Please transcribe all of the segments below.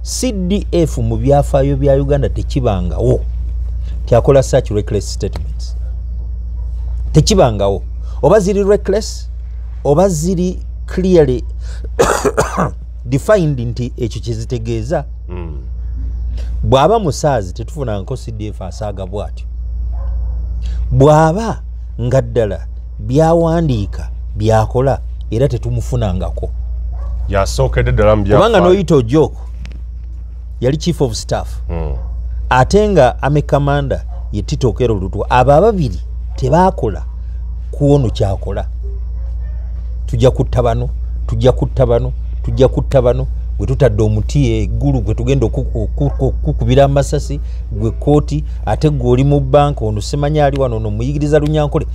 CDF mu byafaayo bya Uganda tekibangawo tyakola such reckless statements. Tekibangawo oba ziri reckless oba ziri clearly defined nti ekyo kizitegeeza. Bw'aba musaazi tetufuna nko CDF asaaga bw'atyo. Bw'aba nga ddala byawandiika byakola era tetumufunangako. Yasookedde ddala mu byafaayo. Kubanga n'oyita Ojoko yali chief of staff. Ate nga Army commander ye Tito Okello Lutwa. Abo ababiri tebaakola kuwono kyakola. Tujja kutta bano, tujja kutta bano, tujja kutta bano. Gwe tutadde omuti eggulu gwe tugenda okukubira amasasi gwe kooti ate gwe oli mu banka ono simanya ali wano ono muyigiriza Lunyankole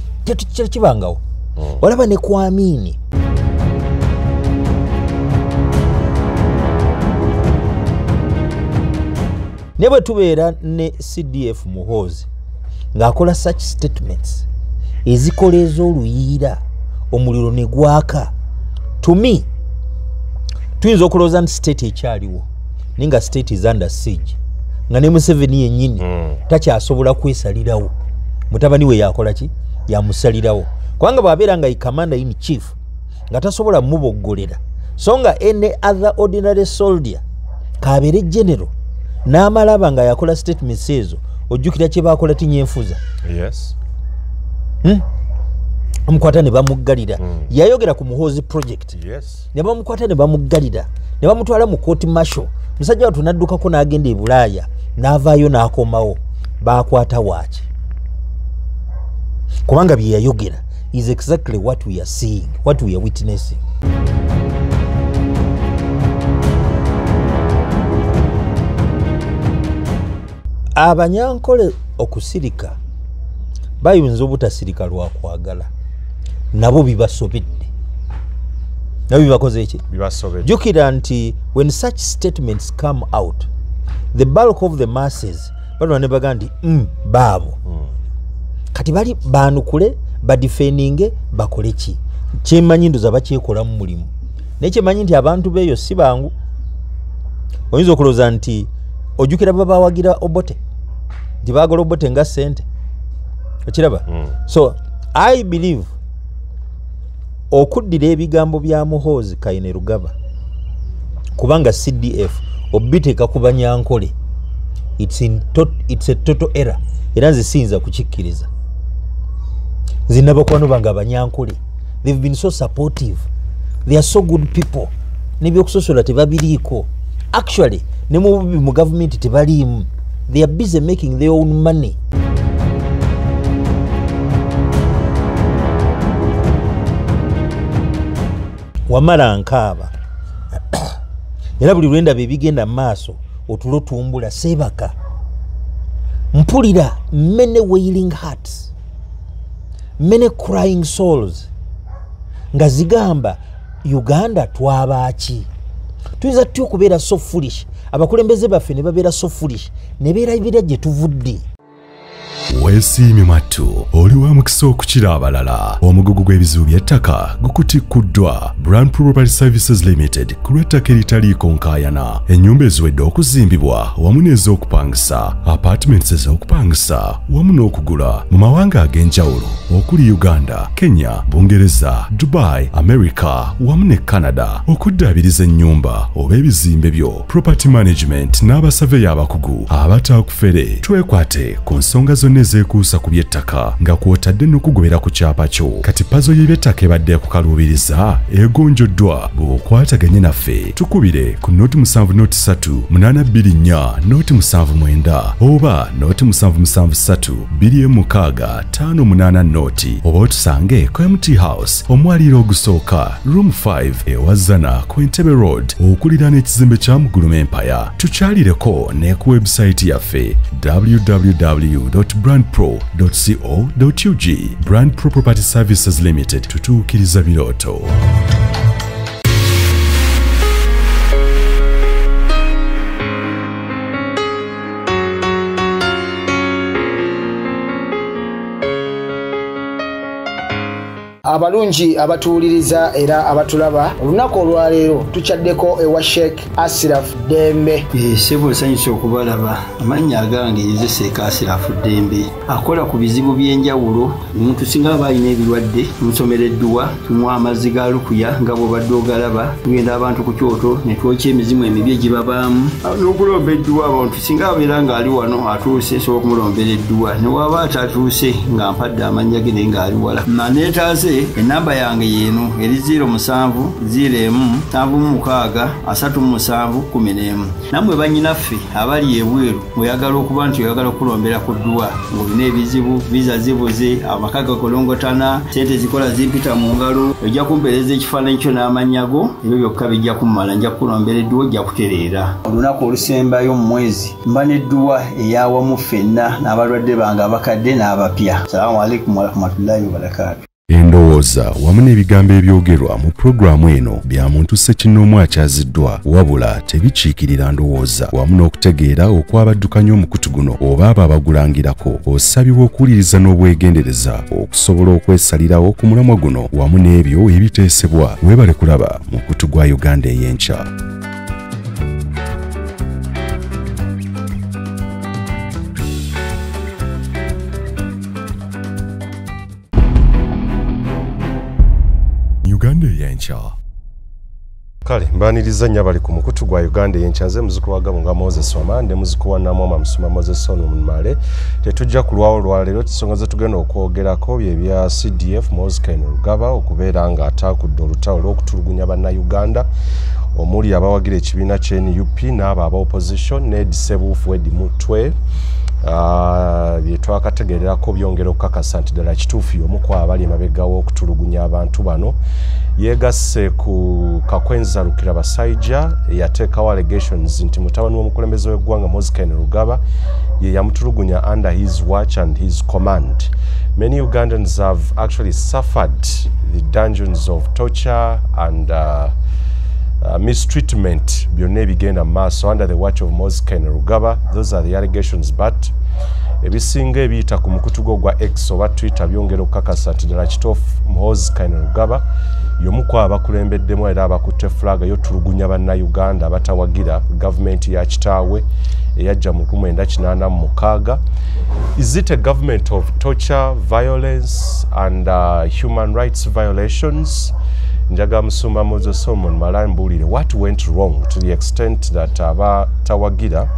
kibangawo. Olaba ne Kwamini ne bwe tubeera ne CDF Muhoozi ng'akola such statements ezikoleeza oluyiira omuliro ne gwaka. To me tuyinza okulowooza nti state ekyaliwo ninga state is under siege nga ne Museveni yennyini takyasobola kwesalirawo. Mutabani we yakola ki? Yamusalirawo. Kubanga bw'abeera nga commander in chief nga tasobola muboggolera so nga any other ordinary soldier kabeere general n'amalaba nga yakola statements ezo ojjukira kye baakola tinyenfuza. Yes. Omukwata ne bamuggalira. Yayogera ku Muhoozi project. Yes. Ne bamukwata ne bamuggalira. Ne bamutwala mu court martial. Musajja watu naddukako n'agenda e Bulaaya n'avaayo n'akomawo. Baakwata waaki. Kubanga bye yayogera is exactly what we are seeing, what we are witnessing. Abanyankole okusirika bayinza obutasirika lwa kwagala. Nabo bibasobedde. Nabo bibakoze eki? Bibasobedde. Jukira nti when such statements come out, the bulk of the masses bano ne bagandi baabo. Kati bali baanukule badifendinge bakole ki? Kyemanyi ndoza bakyekola mu mulimu. Naye kyemanyi nti abantu beeyo si bangu. Oyinza okulowooza nti ojjukira baba wagira Obote nti baagala Obote nga ssente. Okiraba? So I believe okuddira ebigambo bya Muhoozi Kayine Rugaba kubanga CDF obiteeka ku Banyankole it's a total error. Era nze siyinza kukikkiriza. Nze nabakwano bange Abanyankole they've been so supportive, they are so good people. N'ebyokusosola tebabiriiko. Actually ne mu government tebaliimu. They are busy making their own money. Wamala nkaaba era buli lwenda bebigenda maaso otulo tumbula sebaka mpulira many wailing hearts, many crying souls nga zigamba Uganda twabaaki. Tuyinza tutya okubeera so foolish, abakulembeze baffe ne babeera so foolish ne beerabira gye tuvudde. Weesiimye mattu oli wa mukisa okukira abalala. Omugugu gw'ebizibu by'ettaka gukutikkuddwa Brand Property Services Limited ku lw'ettaka eritaliiko nkaayana. Ennyumba eziwedde okuzimbibwa wamu n'ez'okupangisa, apartments ez'okupangisa wamu n'okugula mu mawanga ag'enjawulo okuli Uganda, Kenya, Bungereza, Dubai, America wamu ne Canada. Okuddaabiriza ennyumba oba ebizimbe byo, property management n'abasaveya abakugu abataakufere. Twekwate ku nsonga zonna ezekuusa ku by'ettaka nga kw'otadde n'okugobera ku kyapa kyo. Kati pazo y'eby'ettaka ebadde kukaluubiriza egonjoddwa bw'okwataganye naffe. Tukubire ku noti 703 noti 79 oba noti 773 noti oba otusange ku MT House omwaliiro ogusooka room 5 ewazana ku Entebbe Road okuliraana ekizimbe kya Muguluma Empire. Tukyalireko ne ku website yaffe www.brandpro.co.ug. Brand Pro Property Services Limited, tutuukiriza birooto. abalungi abatuwuliriza era abatulaba olunaku olwaleero tuchaddeko ewa Sheikh Ashraf Dembe. Sebo sanyusa okubalaba amannya agange Yeze Sheikh Ashraf Dembe akola ku bizibu by'enjawulo omuntu singa aba alina ebirwadde musomereddwa tumuwa amazzi ga lukuya nga bw'obadde ogalaba tugenda abantu ku kyoto ne twokya emizimu emibi egibabaamu n'okulomba edduwa abantu singa abeera ng'ali wano atuuse sobola okumulombera edduwa ne waba atatuuse nga mpadde amannya ge naye ng'ali wala neetaase ennamba yange yeeno eri 0701763711 nammwe bannyinaffe abali ebweru oyagala okuba nti oyagala okulombera ku dduwa ng'olina ebizibu viza zibuze amaka gakolongotana sente zikola zimpita mu ngalo ojja kumpeereza ekifaananyi kyo n'amannya go ebyo byokka bijja kummala nja kukulombera edduwa ojja kutereera olunaku olusembayo mu mwezi mba n'edduwa eyawamu ffenna n'abalwadde bange abakadde n'abapya. Salaamu alaikum warahmatullahi wabarakatuh. Endowooza wamu n'ebigambo ebyogerwa mu pulogulaamu eno bya muntu ssekinnoomu akyaziddwa wabula tebikiikirira ndowooza wamu n'okutegeera okwabaddukanya omukutu guno oba abo abagulangirako osabibwa okuwuliriza n'obwegendereza okusobola okwesalirawo ku mulamwa guno wamu n'ebyo ebiteesebwa weebale kulaba mu mukutu gwa Uganda ey'enkya. Uganda ey'enkya. Kale mbaniriza nnyo abali ku mukutu gwa Uganda ey'enkya nze muzukulu wa Gabunga Moses Wamande muzukulu wa Namwama Musuma Moses Onumale tetujja kulwawo olwaleero ensonga ze tugenda okwogerako bye bya CDF Moses Rugaba okubeera nga ataakudde olutalo olw'okutulugunya bannayuganda omuli abawagira ekibiina ky'NUP n'abo aba opposition Ned Sebuufu Edi Mutwe bye twakategeererako byongera okukakasa nti ddala kituufu y'omu ku abali emabeggawo okutulugunya abantu bano yeegasse ku Kakwenza Lukirabasaija eyateekawo allegations nti mutabani w'omukulembeze w'eggwanga Moses Rugaba ye yamutulugunya under his watch and his command. Many Ugandans have actually suffered the dungeons of torture and mistreatment byonna ebigenda maaso under the watch of Moses Rugaba. Those are the allegations, but ebisinga ebiyita ku mukutu gwo gwa X oba Twitter byongera okukakasa nti ddala kituufu Moses Rugaba y'omu ku abakulembeddemu era abakutte fulaga y'otulugunya bannayuganda abatawagira gavumenti ya kitaawe eyajja mu 1986. Is it a government of torture, violence and human rights violations? Njaga Musumba Moses Solomon Malambulire, what went wrong to the extent that abatawagira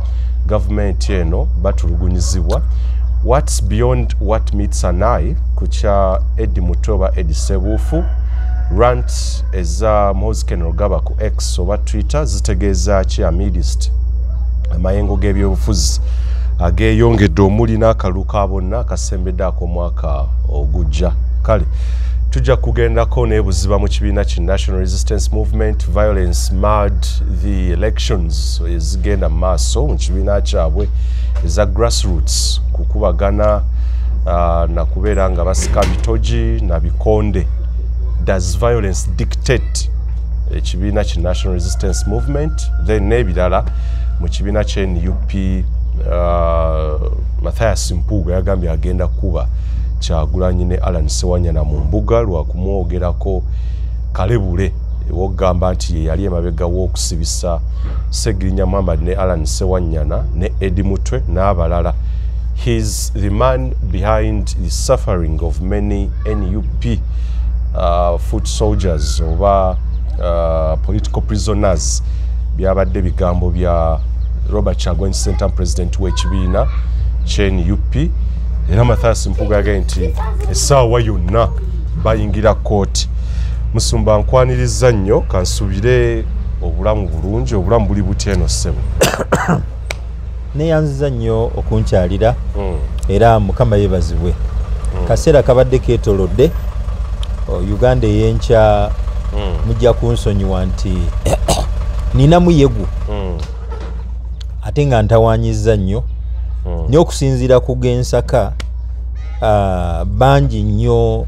government eno batulugunyizibwa? What's beyond what meets an eye? Kucha Edi Mutoba Edi Sebuufu rant eza Moses Rugaba ku X oba Twitter zitegeeza ki amidist amayengo g'ebyobufuzi ageeyongedde omuli n'akalulu ka bonna akasembedde ak'omwaka ogujja. Kale tujja kugendako n'ebuziba mu kibiina ki National Resistance Movement. Violence marred the elections ezigenda mu maaso mu kibiina kyabwe eza grassroots kukubagana na kubeera nga basika bitogi na bikonde. Does violence dictate ekibiina ki National Resistance Movement? Then n'ebirala mu kibiina kya NUP Mathias Mpuuga yagambye agenda kuba Kyagulanyi ne Alan Sewanyana mu mbuga lwa kumwogerako kalebule wogamba nti ye yali emabega w'okusibisa Segirinya Muhammad ne Alan Sewanyana ne Edi Mutwe n'abalala. He's the man behind the suffering of many NUP foot soldiers oba political prisoners. Byabadde bigambo bya Robert Kyagulanyi Ssentamu president w'ekibiina kya NUP. Era Mathias Mpuuga yagambye nti essaawa yonna bayingira kooti. Musumba nkwaniriza nnyo kansubire obulamu bulungi obulamu buli butya eno ssebo. Neyanziza nnyo okunkyalira era Mukama yeebazibwe. Kaseera kabadde keetolodde Uganda ey'enkya mujja kunsonyiwa nti ninamu yegu ate nga ntawaanyizza nnyo nyo okusinziira ku gensaka bangi nnyo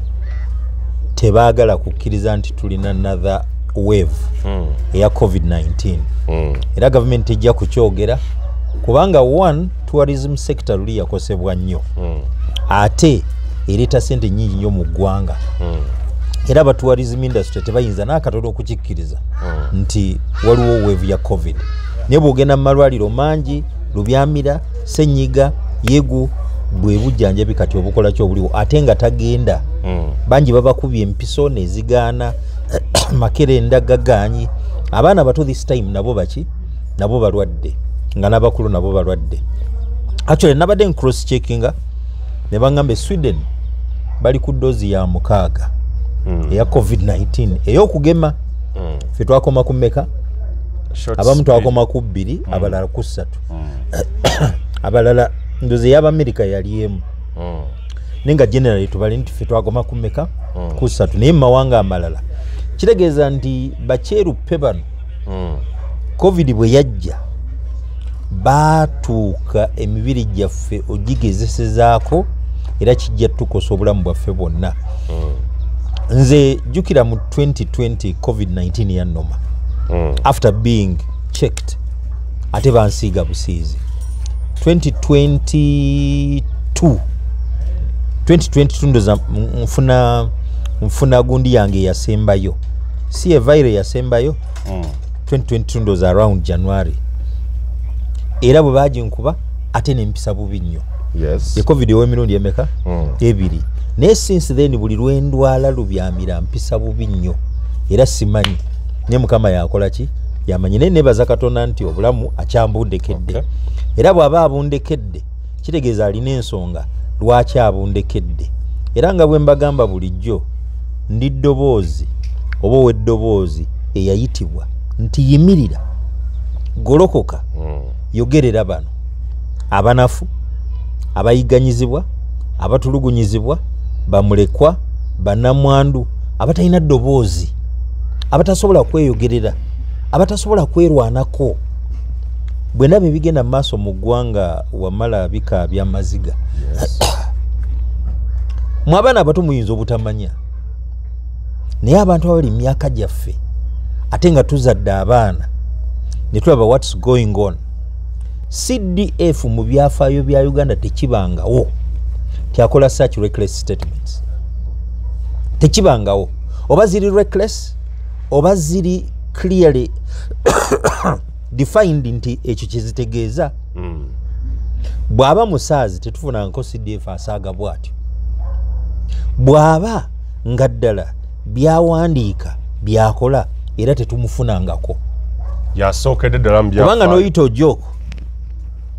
tebaagala kukkiriza nti tulina another wave eya COVID-19 era gavumenti ejja kukyogera kubanga one tourism sector luli yakosebwa nnyo ate ereeta ssente nnyingi nnyo mu ggwanga era aba tourism industry tebayinza n'akatono okukikkiriza nti waliwo wave ya covid naye bw'ogenda mu malwaliro mangi lubyamira senyiga yegu bwe bujjanjabi kati obukola ki obuliwo ate nga tagenda bangi babakubye empiso nezigaana makerenda gaganyi abaana bato this time nabo baki nabo balwadde nga n'abakulu nabo balwadde actually nabadde cross checkinga ne baŋŋambe Sweden bali ku dozi ya 6 eya covid-19 ey'okugema ffe twakoma ku mmeka abamu twakoma ku 2 abalala ku 3 abalala ndoze y'Amerika yali emu nenga generally tubali nti ffe twakoma ku mmeka ku 3 naye mawanga amalala kitegeeza nti bakyeruppe bano covid bwe yajja baatuuka emibiri gyaffe ogigezesezaako era kijja tukosa obulamu bwaffe bwonna nze jjukira mu 2020 covid-19 yannoma after being checked ate bansiiga busiizi 2022 ndoza nfuna gundi yange yasembayo si evaire yasembayo 2022 ndoza around January era bwe baginkuba ate nempisa bubi nnyo ye covid ow'emirundi emeka ebiri naye since then buli lwendwala lubyamira mpisa bubi nnyo era simanyi ne mukama yakola ki yamanyi naye nebaza Katonda nti obulamu akyambundekedde era bw'aba abundekedde kitegeeza alina ensonga lwaki abundekedde era nga bwe mbagamba bulijjo ndi ddoboozi oba ow'eddoboozi eyayitibwa nti yimirira golokoka yogerera bano abanafu abayiganyizibwa abatulugunyizibwa bamulekwa bannamwandu abatalina ddoboozi abatasobola kweyogerera abatasobola kwerwanako bwe ndaba ebigenda mu maaso mu ggwanga wamala bika byamaziga mu abaana abato muyinza obutamanya naye abantu abali myaka gyaffe ate nga tuzadde abaana ne tulaba what's going on CDF mu byafaayo bya Uganda tekibangawo tyakola such reckless statements tekibangawo oba ziri reckless oba ziri clearly defined nti ekyo kyezitegeeza bw'aba musaazi tetufunanko CDF asaaga bw'atyo bw'aba nga ddala byawandiika byakola era tetumufunangako yasookedde ddala mu kubanga n'oyita ojoko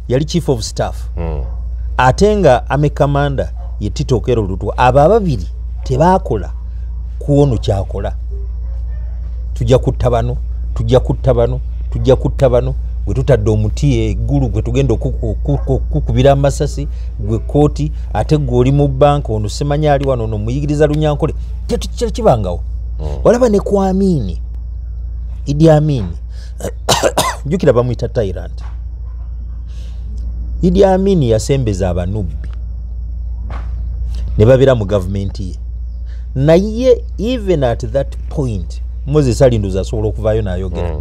yali chief of staff ate nga ame commander ye Tito Okello Lutwa abo ababiri tebakola kuwono kyakola tujja kutta bano gwe tutadde omuti eggulu gwe tugenda okukubira amasasi gwe kooti ate gwe oli mu banka ono semanya ali wano ono muyigiriza Lunyankole kibangawo walaba ne ku Amini Idi Amin jukira bamuyita tyrant Idi Amin yasembeza abanubbi ne babeera mu gavumenti ye naye even at that point Moses alinduza asobola okuvaayo n'ayogera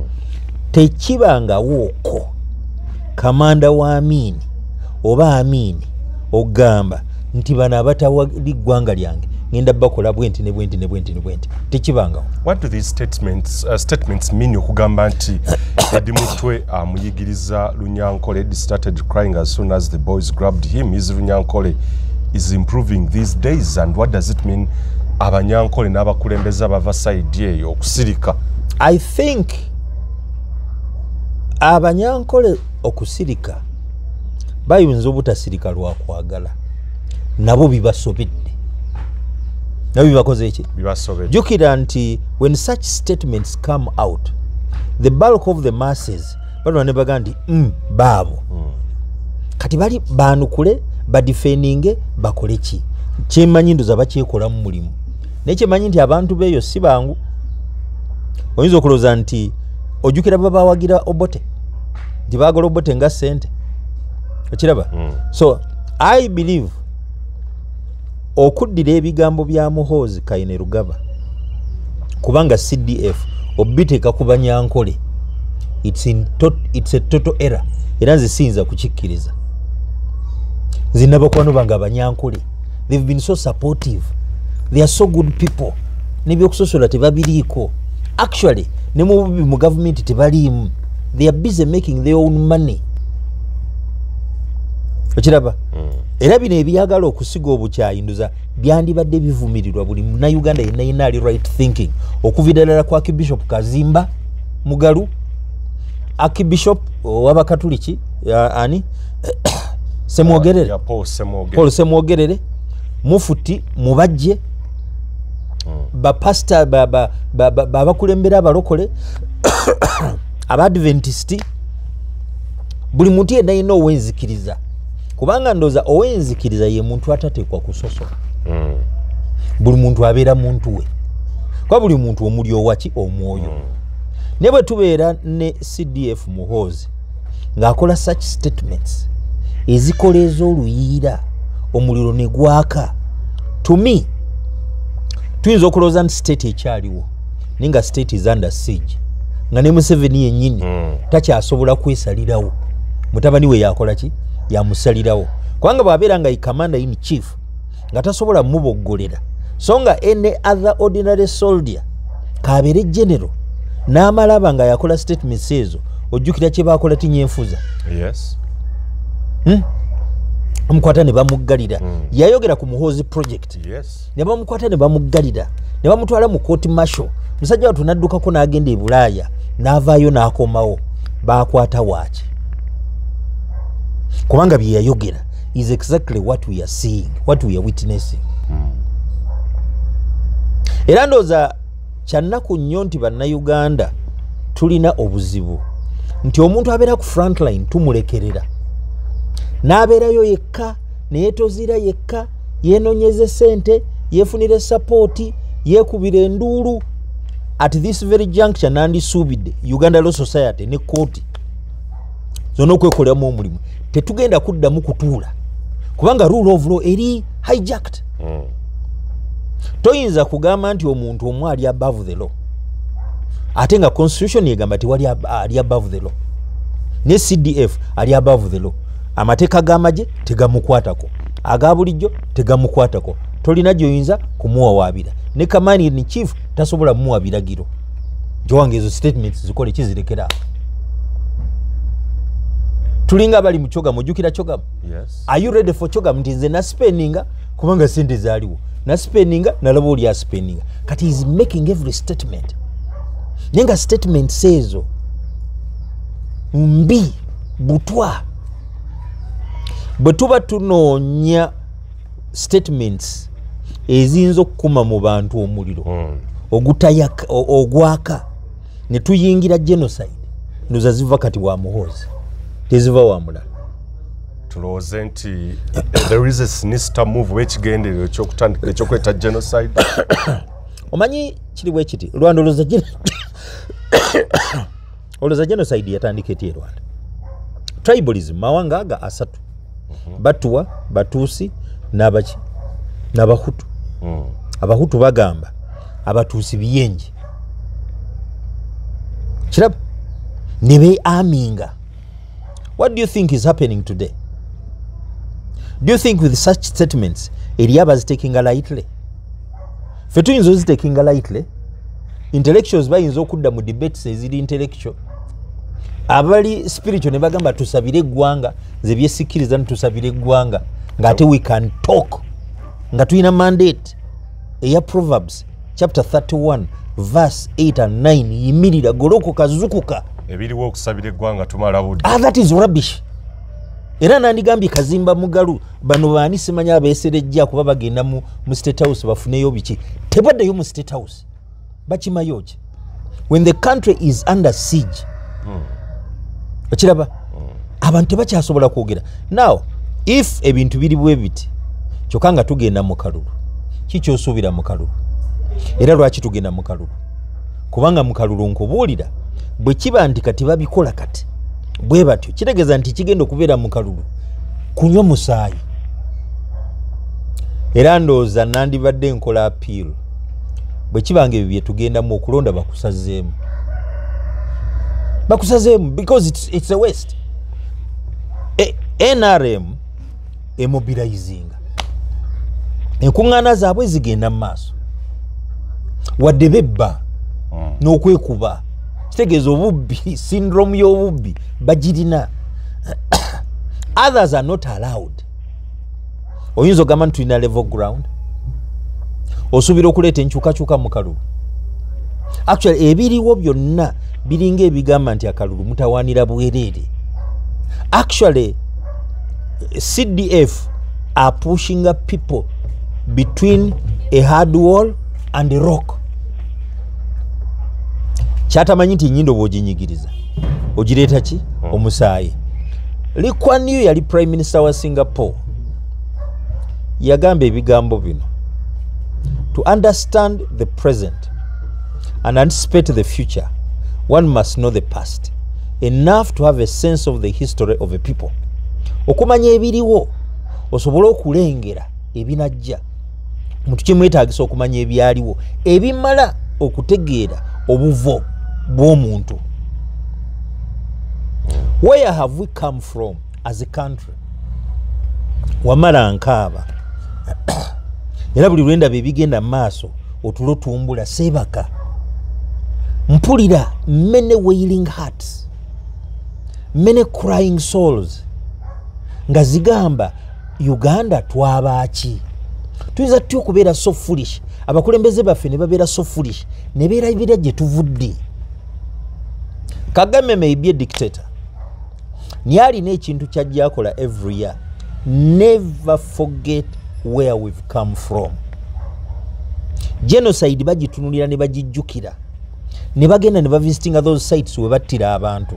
tekibangawooko kamanda wa Amini oba Amini ogamba nti bano abatawali ggwanga lyange ngenda bakola bwenti ne bwenti tekibangawo. What do these statements mean okugamba nti Eddie Mutwe amuyigiriza Lunyankole? Eddie started crying as soon as the boys grabbed him. Is Lunyankole is improving these days, and what does it mean abanyankole n'abakulembeza bava side eyo okusirika? I think abanyankole okusirika bayinza obutasirika lwakwagala nabo bibasobedde nabo bibakoze eki bibasobedde. Jukira nti when such statements come out the bulk of the masses bano ne baga nti baabo kati bali banukule badifendinge bakole ki kyemanyi ndoza bakyekola mu mulimu nekyemanyi nti abantu beeyo si bangu. Oyinza okulooza nti ojjukira babawagira Obote nti baagala Obote nga ssente okiraba. So I believe okuddira ebigambo bya Muhoozi Kainerugaba kubanga CDF obiteeka ku Banyankole it's a total error era nze siyinza kukikkiriza. Nze nabakwano bange Abanyankole they've been so supportive, they are so good people n'ebyokusosola tebabiriiko. Actually ne mu government tebaliimu. They are busy making their own money. Okiraba? Era bino ebyagala okusiga obukyayinduza byandibadde bivumirirwa buli munnayuganda yenna yenna ali right thinking. Okuva ddala kwa Archbishop Kazimba Mugalu, Archbishop w'Abakatuliki ani Semwogerere, Paul Semwogerere, Mufuti Mubajje, bapasita babakulembera abalokole Abadventisti, buli muntu yenna yenna owenzikiriza. Kubanga ndoza owenzikiriza ye muntu atateekwa kusosola. Buli muntu abeera muntu we. Kwa buli muntu omuli owaki omwoyo. Ne bwe tubeera ne CDF Muhoozi ng'akola such statements ezikoleeza oluyiira omuliro ne gwaka. To me, tuyinza okulowooza nti state ekyaliwo naye nga state is under siege, nga ne Museveni yennyini takyasobola kwesalirawo. Mutabani we yakola ki? Yamusalirawo. Kubanga bw'abeera nga commander in chief nga tasobola muboggolera, so nga any other ordinary soldier kabeere general n'amalaba nga yakola statements ezo, ojjukira kye baakola tinyenfuza. Yes. Omukwata ne bamuggalira. Yayogera ku Muhoozi project. Yes. Ne bamukwata ne bamuggalira. Ne bamutwala mu court martial. Musajja watu naddukako n'agenda e Bulaaya n'avaayo n'akomawo. Baakwata waaki? Kubanga bye yayogera is exactly what we are seeing, what we are witnessing. Era ndooza kyannaku nnyo nti bannayuganda tulina obuzibu nti omuntu abeera ku frontline tumulekerera n'abeerayo yekka neyeetozira yekka, yeenonyeze sente, yeefunire sapoti, yeekubira enduulu. At this very juncture nandisuubidde Uganda Law Society ne kooti zonna okwekolamu omulimu tetugenda kuddamu kutuula kubanga rule of law eri hijacked. Toyinza kugamba nti omuntu omu ali above the law ate nga constitution yegamba tiwali ali above the law, ne CDF ali above the law. Amateeka g'amagye tegamukwatako, aga bulijjo tegamukwatako. Tolina gy'oyinza kumuwawaabira, ne kamani in chief tasobola muwa biragiro. Jowange ezo statements zikole kizirekera. Tulinga bali mu Chogamu, ojjukira Chogamu? Yes. Are you ready for Chogamu? Nti nze na spendinga kubanga sente zaaliwo, na spendinga nalaba oli ya spendinga. Kati is making every statement. Nenga statements ezo mbi butwa. Bwe tuba tunoonya statements eziyinza okukuma mu bantu omuliro ogutayaka ogwaka ne tuyingira genocide, ndoza ziva kati wa Muhoozi teziva wa mulala. Tulowooze nti there is a sinister move w'ekigenderero ekyokutandika ekyokweta genocide. Omanyi kiri bwe kiti Rwanda oloza genocide yatandika eti Rwanda. Tribalism mawanga aga asatu, Batuwa, Batuusi n'abaki n'Abahutu. Abahutu bagamba Abatuusi biyenje kiraba ne beaminga. What do you think is happening today? Do you think with such statements Eliaba is taking a lightly? Fe tuyinza ozitakinga lightly. Intellectuals bayinza okudda mu debates eziri intellectual. Abali spiritual ne bagamba tusabire eggwanga, ze byesikiriza tusabire eggwanga, ngate we can talk nga tuyina mandate eya Proverbs chapter 31 verse 8 and 9 yimirira golokoka zukuka ebiriwo okusabira eggwanga tumala budde. That is rubbish. Era nandigambye Kazimba Mugalu bano baani simanya abeeserejja kuba bagenda mu State House bafuneyo biki. Tebaddeyo mu State House bakimayo ki when the country is under siege. Okiraba abantu tebakyasobola kwogera. Now if ebintu biri bwe biti kyokka nga tugenda mu kalulu, kikyosuubira mu kalulu? Era lwaki tugenda mu kalulu? Kubanga mu kalulu nkubuulira bwe kiba nti kati babikola kati bwe batyo kitegeeza nti kigenda okubeera mu kalulu kunywa musaayi. Era ndowooza nandibadde nkola appeal bwe kibanga ebyo bye tugendamu okulonda bakusazeemu because it's a waste. NRM emobilizinga enkuŋŋaana zaabwe zigenda mu maaso. wadde bebba n'okwekuba kitegeeza obubbi syndrome y'obubbi bagirina. Others are not allowed. Oyinza ogamba nti tulina level ground, osuubira okuleeta enkyukakyuka mu kalulu. Actually ebiriwo byonna biringa ebigamba nti akalulu mutawaanira bwereere. Actually CDF are pushing up people between a hard wall and a rock. Kyatamanyi nti nnyindo bw'oginyigiriza ogireeta ki? Omusaayi. Lee Kuan Yew yali prime minister wa Singapore. Yagamba ebigambo bino: to understand the present and anticipate the future, one must know the past enough to have a sense of the history of a people. Okumanya ebiriwo osobola okulengera ebinajja. Muntu kimwetaagisa okumanya ebyaliwo ebimala okutegeera obuvo bw'omuntu. Where have we come from as a country? Wamala nkaaba era buli lwenda bebigenda maaso otulo tumbula sebaka. Mpulira many wailing hearts, many crying souls nga zigamba Uganda twabaaki. Tuyinza tutya okubeera so foolish, abakulembeze baffe ne babeera so foolish ne beerabira gye tuvudde. Kagame may be a dictator, naye alina ekintu kyajja akola every year: never forget where we've come from. Genocide bagitunulira ne bagijjukira ne bagenda ne bavisitinga those sites we battira abantu.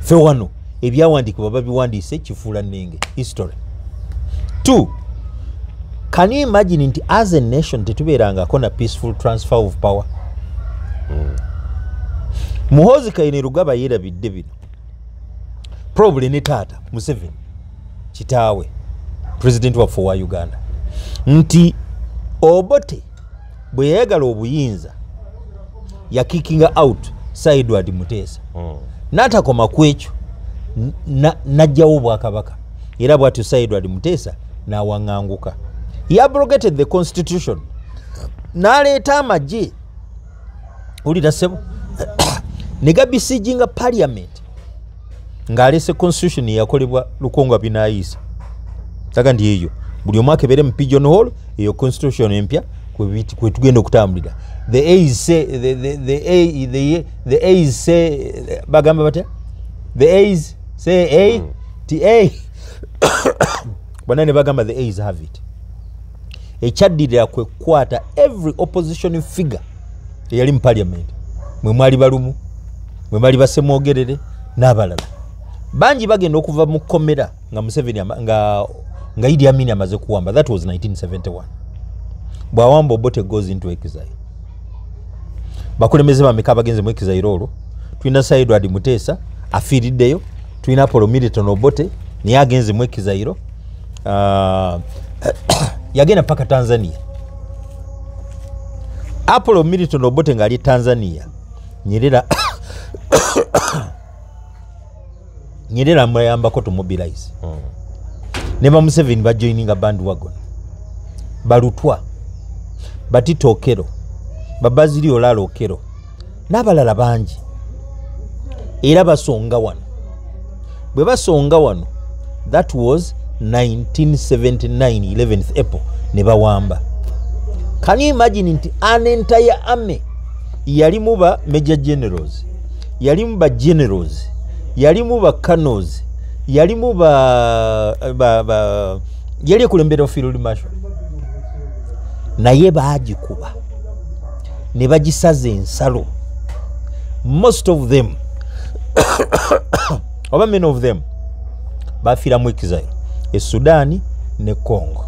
Ffe wano ebyawandiikibwa babiwandiise kifuula nnenge history. 2. Can you imagine nti as a nation tetubeerangako na peaceful transfer of power? Muhoozi Kainerugaba yeerabidde bino. Probably ne taata Museveni kitaawe president waffe wa Uganda nti Obote bwe yayagala obuyinza yakikinga out Sir Edward Muteesa n'atakoma ku ekyo n'ajjawo Obwakabaka era bw'atyo Sir Edward Muteesa n'awaŋŋanguka. He abrogated the constitution n'aleeta amagye ulira ssebo ne gabisiijinga parliament ng'aleese constitution yakolebwa Lukongo Abinaayisa. Taga ndi eyo buli omu akebere mu pigeon hole eyo constitution empya kwe tugenda okutambulira. The A's say bagamba batya? The A's say A banane bagamba the A's have it. Ekyaddirira kwe kwata every opposition figure eyali mu parliament, mwe mwali balumu, mwe mwali basemwogerere n'abalala bangi bagenda okuva mu komera nga Museveni nga Idi Amin amaze kuwamba. That was 1971. Bwawamba Obote goes into exile. Bakulembeze bameka bagenze mu exile olwo. Tulina Sir Edward Muteesa afiiriddeyo, tulina Apollo Milton Obote naye agenze mu exile. Yagenda paka Tanzania. Apollo Milton Obote ngali Tanzania, Nyerera muyambako to mobilize. Neba Museveni bajoininga bandwagon. Balutwa, Batito Okero, Babaziri Olalo Okero n'abalala bangi era basonga wano. Bwe basonga wano, that was 1979 11th April ne bawamba. Can you imagine nti an entire army yalimu ba major generals, yalimu ba generals, yalimu ba colonels, yalimu yali kulembera field marshal, naye baagikuba ne bagisaza ensalo. Most of them oba many of them bafiira mu exile e Sudan ne Congo.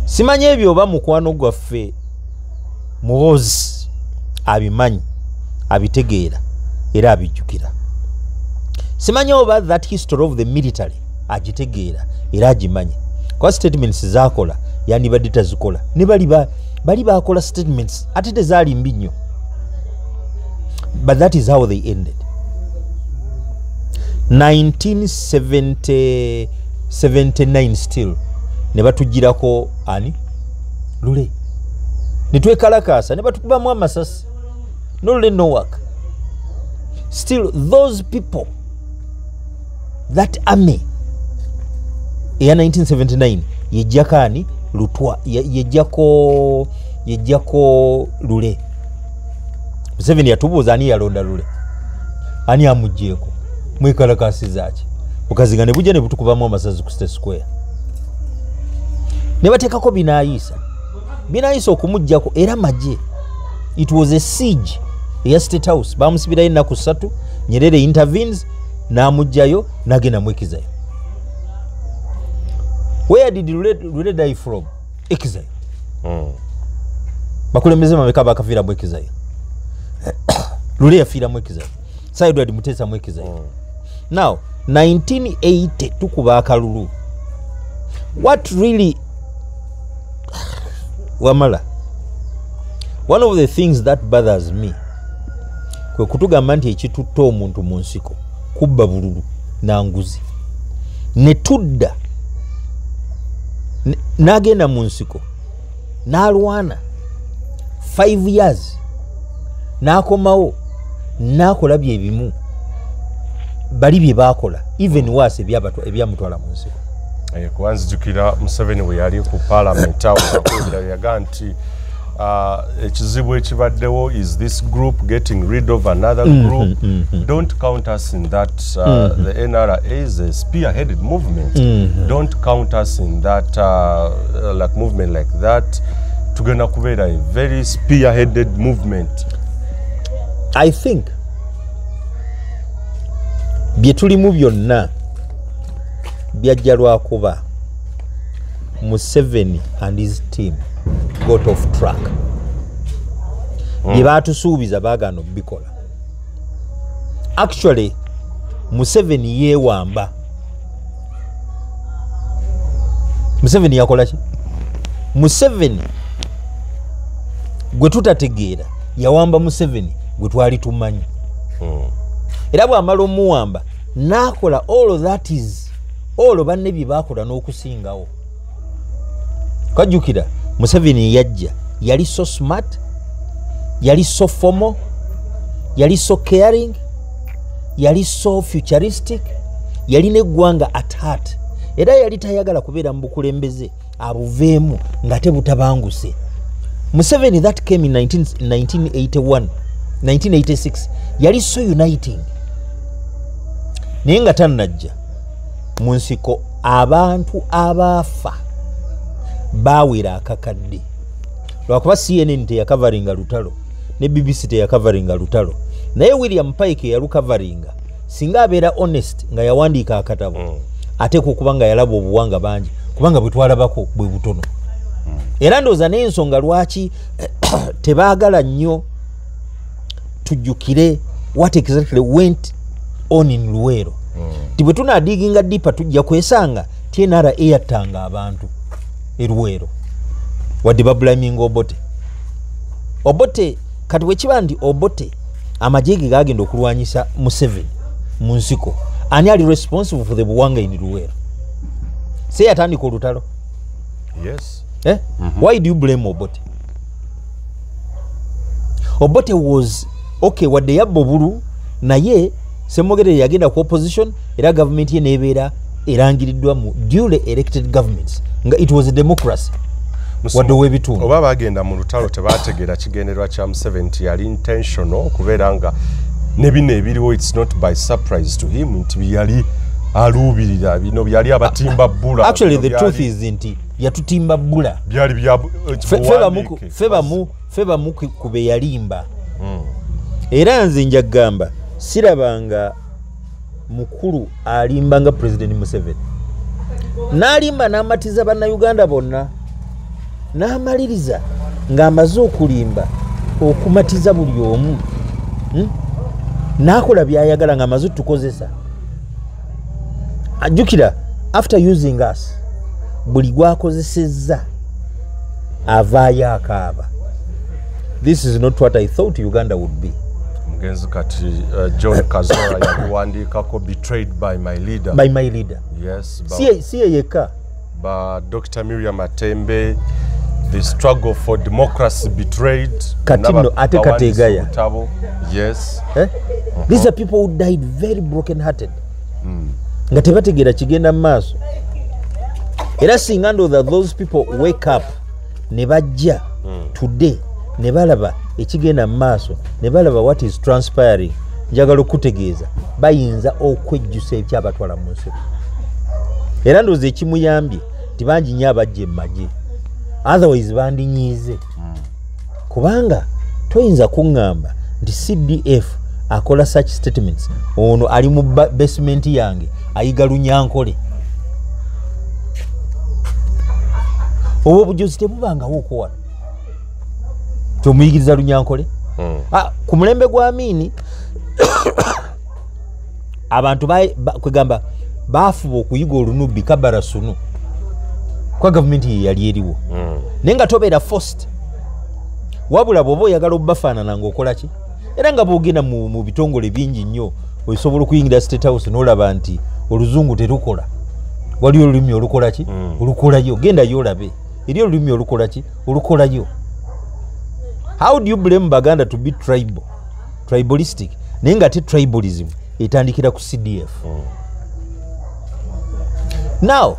Simanye ebyo oba mukwano gwaffe Muhoozi abimanyi, abitegeera era abijjukira. Simanye oba that history of the military agitegeera era agimanyi. Kwa statements zaakola yandibadde tazikola ne bali bakola statements ate tezaali mbi nnyo. But that is how they ended. 1979 still ne batugirako ani Lule nitwekalakasa ne batukubamu amasasi no work. Still those people, that army ya 1979 yejakani lutwa yejako lule. Museveni yatubuuza ani yalonda lule, ani amujjeko mwekalakasi zaki bukazinga ne bujja ne butukubamu amasasi ku State Square ne bateekako binaayisa okumujjako era majje. It was a siege ya State House. Bamusibirayo ennaku 3, Nyerere intervenes n'amujjayo n'agenda mwekizayo. Where did Lule die from? Ekizayo. Bakulembeze mabeka bakafiira mwekizayo. Lule yafiira mwekizayo. Edward Mutesa mwekizayo. Now 1980 tukuba akalulu. What really Wamala, one of the things that bothers me kwe kutugamba nti ekitutta omuntu mu nsiko kubba bululu nanguzi ne tudda n'agenda mu nsiko n'alwana 5 years n'akomawo n'akola byebimu bali bye baakola even worse ebyamutwala mu nsiko. Kubanzijukira Museveni bwe yali ku parliament awo yakugira yaga nti ekizibu ekibaddewo is this group getting rid of another group. Don't count us in that. The NRA is a spearheaded movement. Don't count us in that like movement like that. Tugenda kubeera a very spearheaded movement. I think bye tulimu byonna byajja lwakuba Museveni and his team got off track. Bye baatusuubiza baagaana okubikola. Actually Museveni yeewamba. Museveni yakola ki? Museveni gwe tutategeera yawamba Museveni gwe twali tumanyi. Era bw'amala omuwamba n'akola all that is all banne bye baakola n'okusingawo. Kajjukira Museveni yajja yali so smart, yali so formal, yali so caring, yali so futuristic, yali n'eggwanga at heart. Era yali tayagala kubeera mu bukulembeze abuveemu nga tebutabanguse. Museveni that came in 1986 yali so uniting. Naye nga tannajja mu nsiko abantu abaafa baawera akakadde. Lwakuba CNN teyakavaringa lutalo ne BBC teyakavaringa lutalo, naye William Pike yalukavaringa. Singa abeera honest nga yawandiika akatabo ateeka okuba nga yalaba obuwanga bangi, kubanga bwe twalabako bwe butono. Era ndowooza n'ensonga lwaki tebaagala nnyo tujjukire what exactly went on in Luweero. Tibwe tunaadiginga ddipa tujja kwesanga TNRA eyattanga abantu e Luweero wadde babulaminga Obote kati wekiba nti Obote amagye ge gagenda okulwanyisa Museveni mu nsiko, ani ali responsible for the buwanga in Luweero? Se yatandika olutalo. Yes. Why do you blame Obote? Obote was okay wadde yabba obulu naye Ssemwogerere yagenda ku opposition era government ye nebeera erangiriddwa mu duly elected governments nga it was a democracy. Wadde webitundu oba bagenda mu lutalo tebategeera kigendererwa kya Museveni yali intentional kubeera nga ne bino ebiriwo it's not by surprise to him nti yali aluubirira bino byali abatimba bbula. Actually the truth is nti yatutimba bbula byali bya feba kube yalimba. Era nze nja kugamba sirabanga mukulu alimba nga President Museveni. N'alimba n'amatiza bannayuganda bonna n'amaliriza ng'amaze okulimba okumatiza buli omu. N'akola byayagala ng'amaze tukozesa. Ajjukira after using us buli gwakozesezza avaayo akaaba. This is not what I thought Uganda would be. Mugenzi kati John Kazora yabiwandiikako betrayed by my leader. By my leader. Yes. Si yeka. Ba Dr. Miriam Matembe the struggle for democracy betrayed. Katino ate kategaya. Yes. These are people who died very broken hearted. Nga tebategera kigenda maaso. Era singa ndowooza those people wake up ne bajja today ne balaba ekigenda maaso ne balaba what is transpiring, njagala okutegeeza bayinza okwejjusa ekyabatwala mu nseko. Era ndowooza ekimuyambye tibangi nnyo abajja emmagye, otherwise bandinyiize. Kubanga toyinza kuŋŋamba nti CDF akola such statements, ono ali mu basement yange ayiga Lunyankole. Obwo obujuzi tebubangawo okuwala kyomuyigiriza Lunyankole. Ku mulembe gwa Amini abantu kwegamba bafuba okuyiga olunubbi Kabara Sunu kwa gavumenti ye yali eriwo, naye nga tobeera forced, wabula bw'oba oyagala obafaanana ng'okola ki. Era nga bw'ogenda mu bitongole bingi nnyo osobola okuyingira State House n'olaba nti oluzungu terukola, waliyo olulimi olukola ki, olukolayo. Gendayo olabe eri olulimi olukola ki, olukolayo. How do you blame Baganda to be tribalistic? Naye nga te tribalism etandikira ku CDF. Now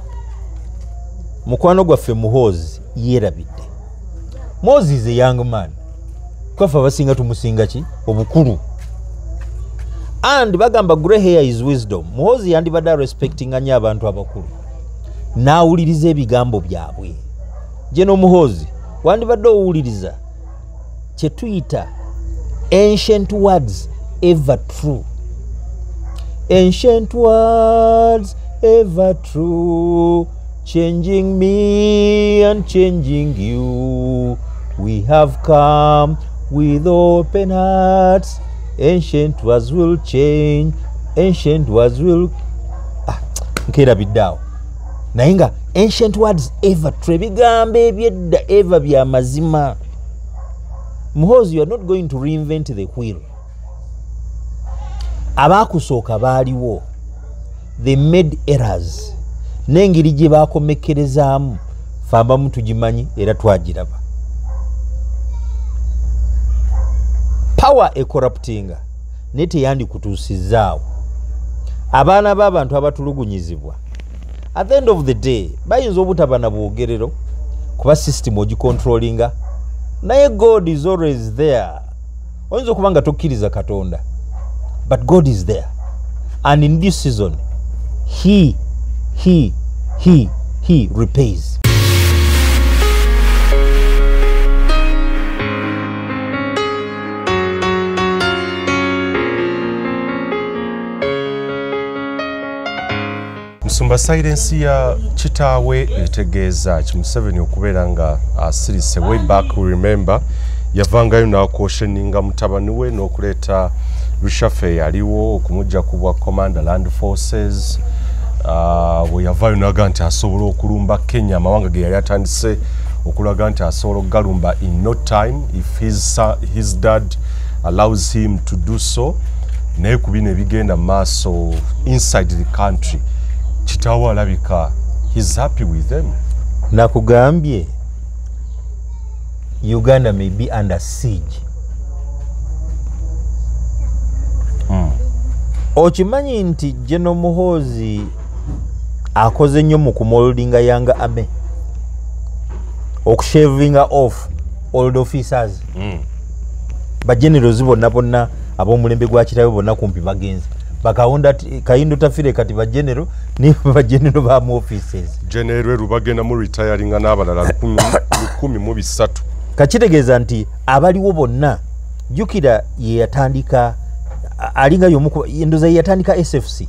mukwano gwaffe Muhoozi yeerabidde. Muhoozi is a young man. Kwaffe abasinga tumusinga ki? Obukulu. And bagamba grey hair is wisdom. Muhoozi yandibadde respecting nnyo abantu abakulu, n'awuliriza ebigambo byabwe. Jeno Muhoozi wandibadde owuliriza kye tuyita ancient words ever true. Ancient words ever true, changing me and changing you. We have come with open hearts. Ancient words will change. Ancient words will nkera biddaawo. Naye nga ancient words ever true, ebigambo ebyedda ever bya mazima. Muhoozi, you are not going to reinvent the wheel. Abaakusooka baaliwo, they made errors. N'engeri gye baakomekkerezaamu ffe abamu tugimanyi era twagiraba. Power ecorruptinga naye teyandikutuusizaawo. Abaana b'abantu abatulugunyizibwa at the end of the day bayinza obutaba na bwogerero kuba system ogicontrollinga, naye God is always there. Oyinza okuba nga tokkiriza Katonda, but God is there, and in this season he repays. Musumba silence ya kitaawe etegeeza Museveni okubeera nga asirise way back. We remember yavangayo n'akwosheninga mutabani we n'okuleeta reshuffle yaliwo okumujja kubwa Commander Land Forces. We yavayo n'aga nti asobola okulumba Kenya, amawanga ge yali atandise okulaga nti asobola okugalumba in no time if his dad allows him to do so. Naye ku bino ebigenda maaso inside the country, kitaawe alabika he's happy with them. Nakugambye Uganda may be under siege. Okimanyi nti General Muhoozi akoze nnyo mu kumoldinga Young Army, okushavinga off old officers. Bagenerals bonna ab'omulembe gwa kitaawe bonna kumpi bagenze bakawunda Kayindo Tafire kati bagenero ne bagenero ba mu offices. General Rubagenda mu retiring n'abalala 13. Kakitegeeza nti abaliwo bonna jukira ye yatandika alinga yomuko endoza yatandika SFC.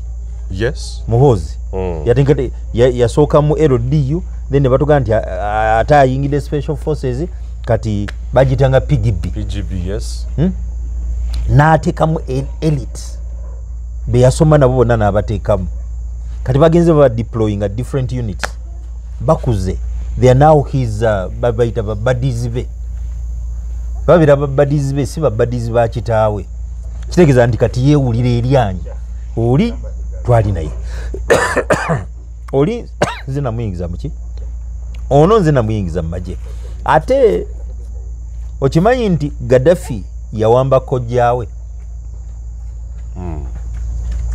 Yes. Muhoozi yatandika yasooka mu LDU, then batuga nti atayingide special forces kati bagitanga PGB. Yes. N'ateekamu elite be yasoma nabo bonna n'abateekamu kati bagenze ba deploying at different units bakuze. They are now his babaita babadies be babira babadies be si babadies ba kitaawe. Kitegeeza nti kati yeewulira eryanyi oli twali naye oli nze namuyingiza muki ono nze namuyingiza mu magye ate okimanyi nti Gaddafi yawamba kojjaawe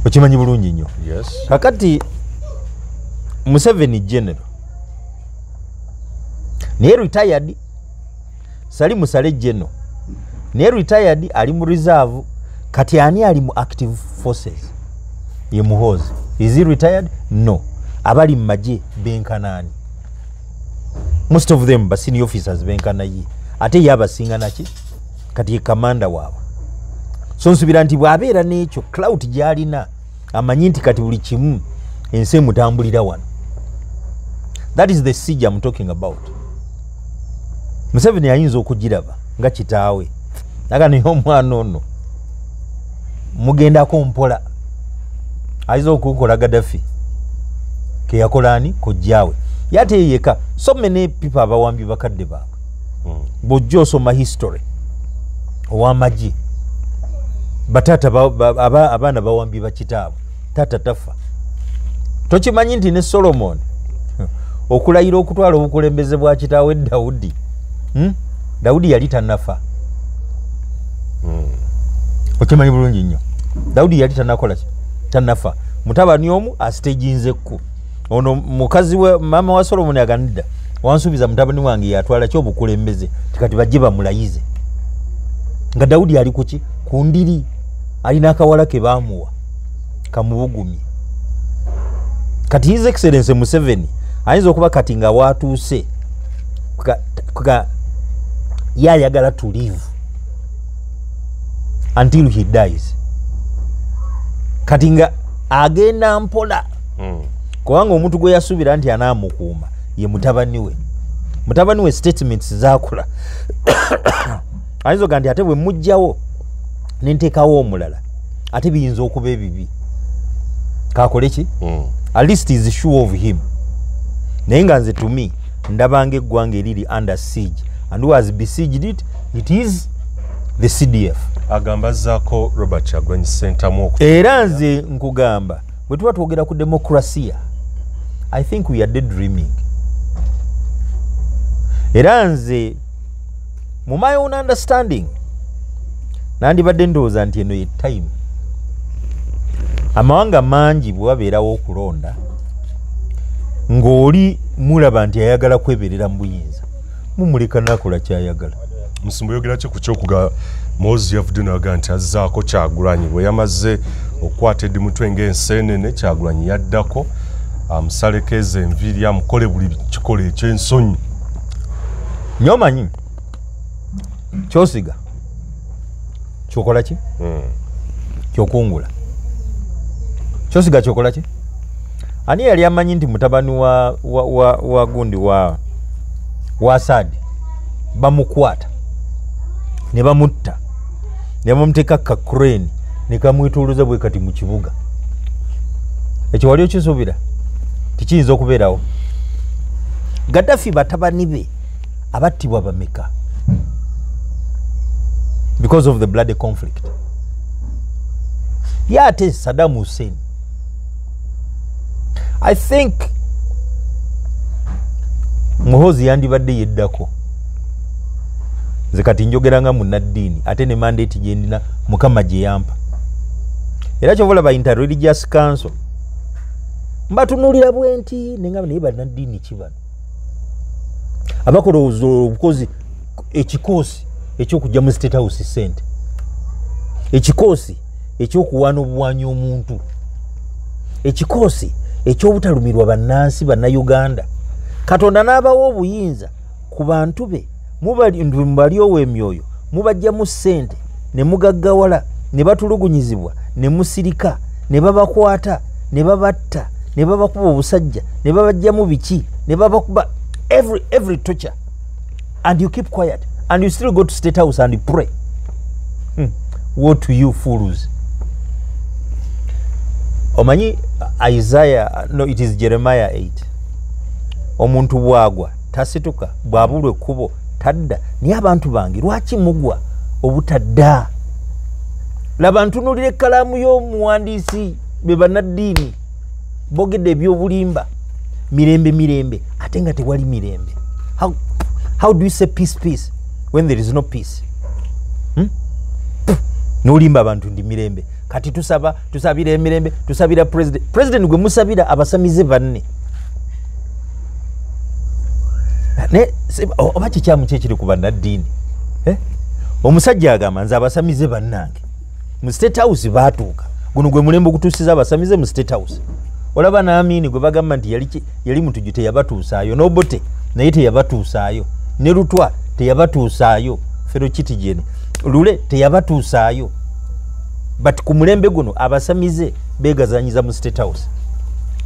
okimanyi bulungi nnyo. Yes. Kakati Museveni general naye retired, Sali Musale general naye retired, ali mu reserve. Kati ani ali mu active forces? Ye Muhoozi. Is he retired? No. Abali mu magye benkanani. Most of them ba senior officers benkana ye. Ate yabasinga naki? Kati ye commander waabwe. So nsubira nti bwabeera n'ekyo clout gy'alina amanyi nti kati buli kimu ensi emutambulira wano. That is the siege I'm talking about. Museveni ayinza okugiraba nga kitaawe naga naye omwana ono mugendako mpola ayinza okukola Gaddafi ke yakola ani kojjaawe yate yeka. So many people abawambi bakadde baabwe bw'ojja osoma history ow'amagye batata abaana bawambi bakitaabwe tata tafa. Tokimanyi nti ne Solomon okulayira okutwala obukulembeze bwa kitaawe Dawudi Dawudi yali tannafa. Okimanyi bulungi nnyo Dawudi yali tannakola ki tannafa. Mutabani omu asitejinzekku ono mukazi we mama wa Solomon aganidda wansubiza mutabani wange yatwala ki obukulembeze tikati bajje bamulayize nga Dawudi ali kuki kundiri alina akawala ke baamuwa kamubugumye. Kati His Excellency Museveni ayinza okuba kati nga watuuse yayagala to live until he dies. Kati nga agenda mpola kubanga omuntu gwe yasubira nti anaamukuuma ye mutabani we. Mutabani we statements zakola ayinza oga nti ate bwe mujjawo nenteekawo omulala ate biyinza okuba ebibi kakole ki at least is sure of him. Naye nga nze to me ndabanga eggwanga eriri under siege and who has besieged it is the CDF. Agamba zako Robert Kyagulanyi Ssentamu era nze nkugamba bwe tuba twogera ku demokrasia I think we are dead dreaming. Era nze mu my own understanding nandibadde ndowooza nti eno ye time amawanga mangi bwe wabeerawo okulonda ng'oli mulaba nti ayagala kweberera mu buyinza mumuleka nakola kyayagala. Musumba yogera ki ku kyokuga Muhoozi yavudde n'aga nti azzaako Kyagulanyi bwe yamaze okukwata eddi mutwe ng'enseenene Kyagulanyi yaddako amusalekeza enviiri amukole buli kikola eky'ensonyi. Nyomanyi kyosiga kyokola ki kyokungula kyosiga kyokola ki ani yali amanyi nti mutabani wa gundi wa Saadi bamukwata ne bamutta ne bamuteeka kakureni ne kamwetuluza bwe kati mu kibuga ekyo wali okisuubira tikiyinza okubeerawo. Gaddafi batabani be abattibwa bameka because of the bloody conflict. Ye ate Saddam Hussein I think Muhoozi yandibadde yeddako nze kati njogera nga munnaddiini ate ne mandate gye ndina Mukama gye yampa. Era kyovola ba Interreligious Council mbatunuulira bwenti nengamba naye bannaddiini ki bano abakola obukozi ekikoosi ekyokujja mu State House ssente ekikoosi ekyokuwaana obuwanyi omuntu ekikoosi ekyobutalumirwa bannansi bannayuganda. Katonda n'abawa obuyinza ku bantu be mubaliowo emyoyo mubajjamu ssente ne mugaggawala ne batulugunyizibwa ne musirika ne babakwata ne babatta ne babakuba obusajja ne babajjamu biki ne babakuba every torture and you keep quiet and you still go to State House and pray. Woe to you fools. Omanyi Isaiah, no, it is Jeremiah 8. Omuntu bwagwa tasituka bwabulwe kubo tadda niye abantu bange lwaki mugwa obutadda. Laba ntunulire kalamu y'omuwandiisi be bannaddiini bogedde ebyobulimba mirembe ate nga tewali mirembe. How do you say peace when there is no peace? Nolimba abantu ndi mirembe. Kati tusabira emirembe, tusabira president gwe musabira abasamize banne. Ne oba kikyamu kyekiri ku bannaddiini. Omusajja agamba nze abasamize bannange. Mu State House baatuuka. Guno gwe mulembe okutuusiza abasamize mu State House. Olaba n'Amini gwe bagamba nti yali muntu teyabatuusaayo. N'Obote naye teyabatuusaayo. Ne Lutwa teyabatuusaayo. Fero Kitijene. Lule teyabatuusaayo. But ku mulembe guno abasamize begazanyiza mu State House.